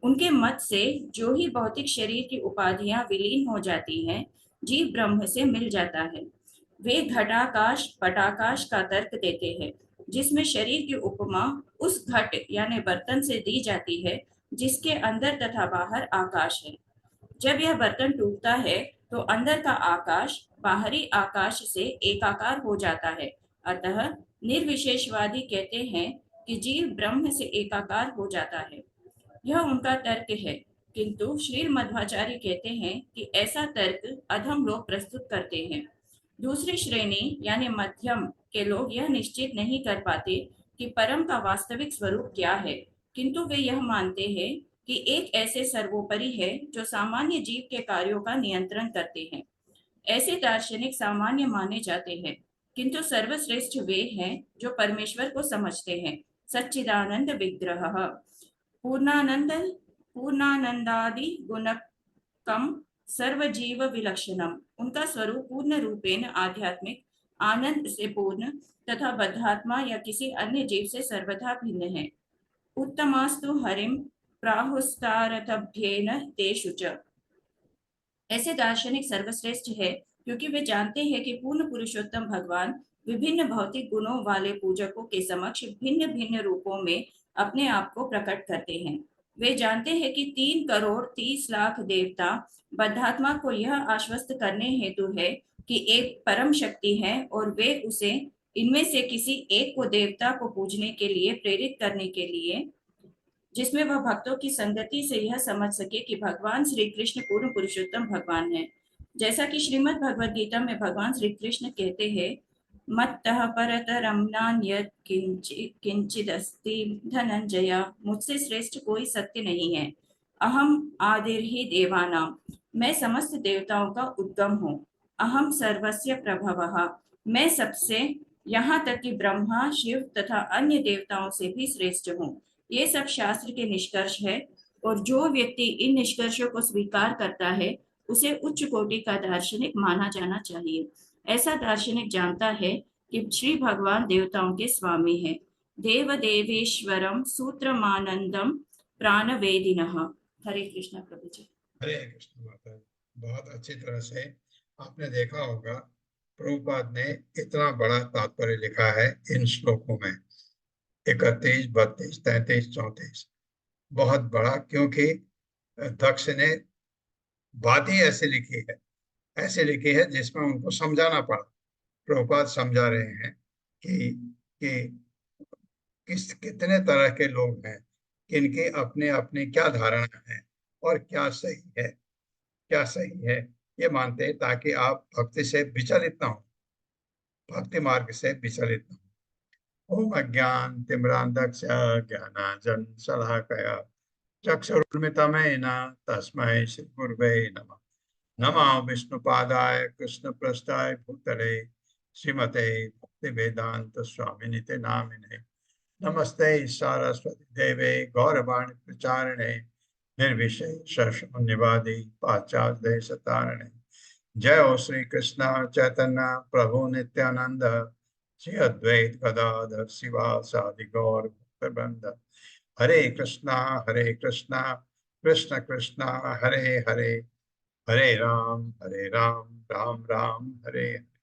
उनके मत से जो ही भौतिक शरीर की उपाधियां विलीन हो जाती हैं, जीव ब्रह्म से मिल जाता है। वे घटाकाश पटाकाश का तर्क देते हैं, जिसमें शरीर की उपमा उस घट यानी बर्तन से दी जाती है जिसके अंदर तथा बाहर आकाश है। जब यह बर्तन टूटता है तो अंदर का आकाश बाहरी आकाश से एकाकार हो जाता है। अतः निर्विशेषवादी कहते हैं कि जीव ब्रह्म से एकाकार हो जाता है। यह उनका तर्क है, किंतु श्री मध्वाचार्य कहते हैं कि ऐसा तर्क अधम लोग प्रस्तुत करते हैं। दूसरी श्रेणी यानी मध्यम के लोग यह निश्चित नहीं कर पाते कि परम का वास्तविक स्वरूप क्या है, किंतु वे यह मानते हैं कि एक ऐसे सर्वोपरि है जो सामान्य जीव के कार्यों का नियंत्रण करते हैं। ऐसे दार्शनिक सामान्य माने जाते हैं, किंतु सर्वश्रेष्ठ वे हैं जो परमेश्वर को समझते हैं। सच्चिदानंद विग्रह पूर्णानंदादि गुणकम सर्वजीव विलक्षणम। उनका स्वरूप पूर्ण रूपेण आध्यात्मिक आनंद से पूर्ण तथा बद्धात्मा या किसी अन्य जीव से सर्वथा भिन्न है। उत्तमास्तु हरिम प्राहुस्तारतभ्येन तेषु च। ऐसे दार्शनिक सर्वश्रेष्ठ है क्योंकि वे जानते हैं कि पूर्ण पुरुषोत्तम भगवान विभिन्न भौतिक गुणों वाले पूजकों के समक्ष भिन्न भिन्न रूपों में अपने आप को प्रकट करते हैं। वे जानते हैं कि 3,30,00,000 देवता बद्धात्मा को यह आश्वस्त करने हेतु है कि एक परम शक्ति है और वे उसे इनमें से किसी एक को देवता को पूजने के लिए प्रेरित करने के लिए, जिसमें वह भक्तों की संगति से यह समझ सके कि भगवान श्री कृष्ण पूर्ण पुरुषोत्तम भगवान है। जैसा कि श्रीमद् भगवद गीता में भगवान श्री कृष्ण कहते हैं, मत्तः परतरं नान्यत् किंचिदस्ति धनंजय। मुझसे श्रेष्ठ कोई सत्य नहीं है। अहम आदिर्हि देवानां। मैं समस्त देवताओं का उद्गम हूँ। अहम सर्वस्य प्रभवः। मैं सबसे, यहाँ तक कि ब्रह्मा, शिव तथा अन्य देवताओं से भी श्रेष्ठ हूँ। ये सब शास्त्र के निष्कर्ष है। और जो व्यक्ति इन निष्कर्षों को स्वीकार करता है उसे उच्च कोटि का दार्शनिक माना जाना चाहिए। ऐसा दार्शनिक जानता है कि श्री भगवान देवताओं के स्वामी हैं। देव देवेश्वरम सूत्रमानंदम प्राणवेदिनः। हरे कृष्ण प्रभु जी। हरे कृष्ण माता जी, बहुत अच्छी तरह से आपने देखा होगा प्रभुपाद ने इतना बड़ा तात्पर्य लिखा है इन श्लोकों में, 31, 32, 33, 34, बहुत बड़ा, क्योंकि दक्ष ने बात ही ऐसे लिखी है जिसमें उनको समझाना पड़ा। प्रभुपाद समझा रहे हैं कि कितने तरह के लोग हैं, किनकी अपने अपने क्या धारणा है और क्या सही है ये मानते हैं, ताकि आप भक्ति से विचलित ना हो, भक्ति मार्ग से विचलित ना हो। ओम अज्ञान तिम्रांधस्य ज्ञानांजन शलाकया चक्षुरुन्मिलितं तस्मै श्री गुरुवे नमः। नमः विष्णुपादाय कृष्णप्रेष्ठाय भूतले श्रीमते भक्तिवेदांत स्वामिनिते नामिने। नमस्ते सरस्वती देवे गौरवाणी प्रचारिणे निर्विशेष शून्यवादी पाश्चात्य देशतारिणे। जय हो श्री कृष्ण चैतन्य प्रभु नित्यानंद श्री अद्वैत गदाधर शिवासादि गौर भक्तवृंद। हरे कृष्णा कृष्ण कृष्णा हरे हरे, हरे राम राम राम हरे हरे।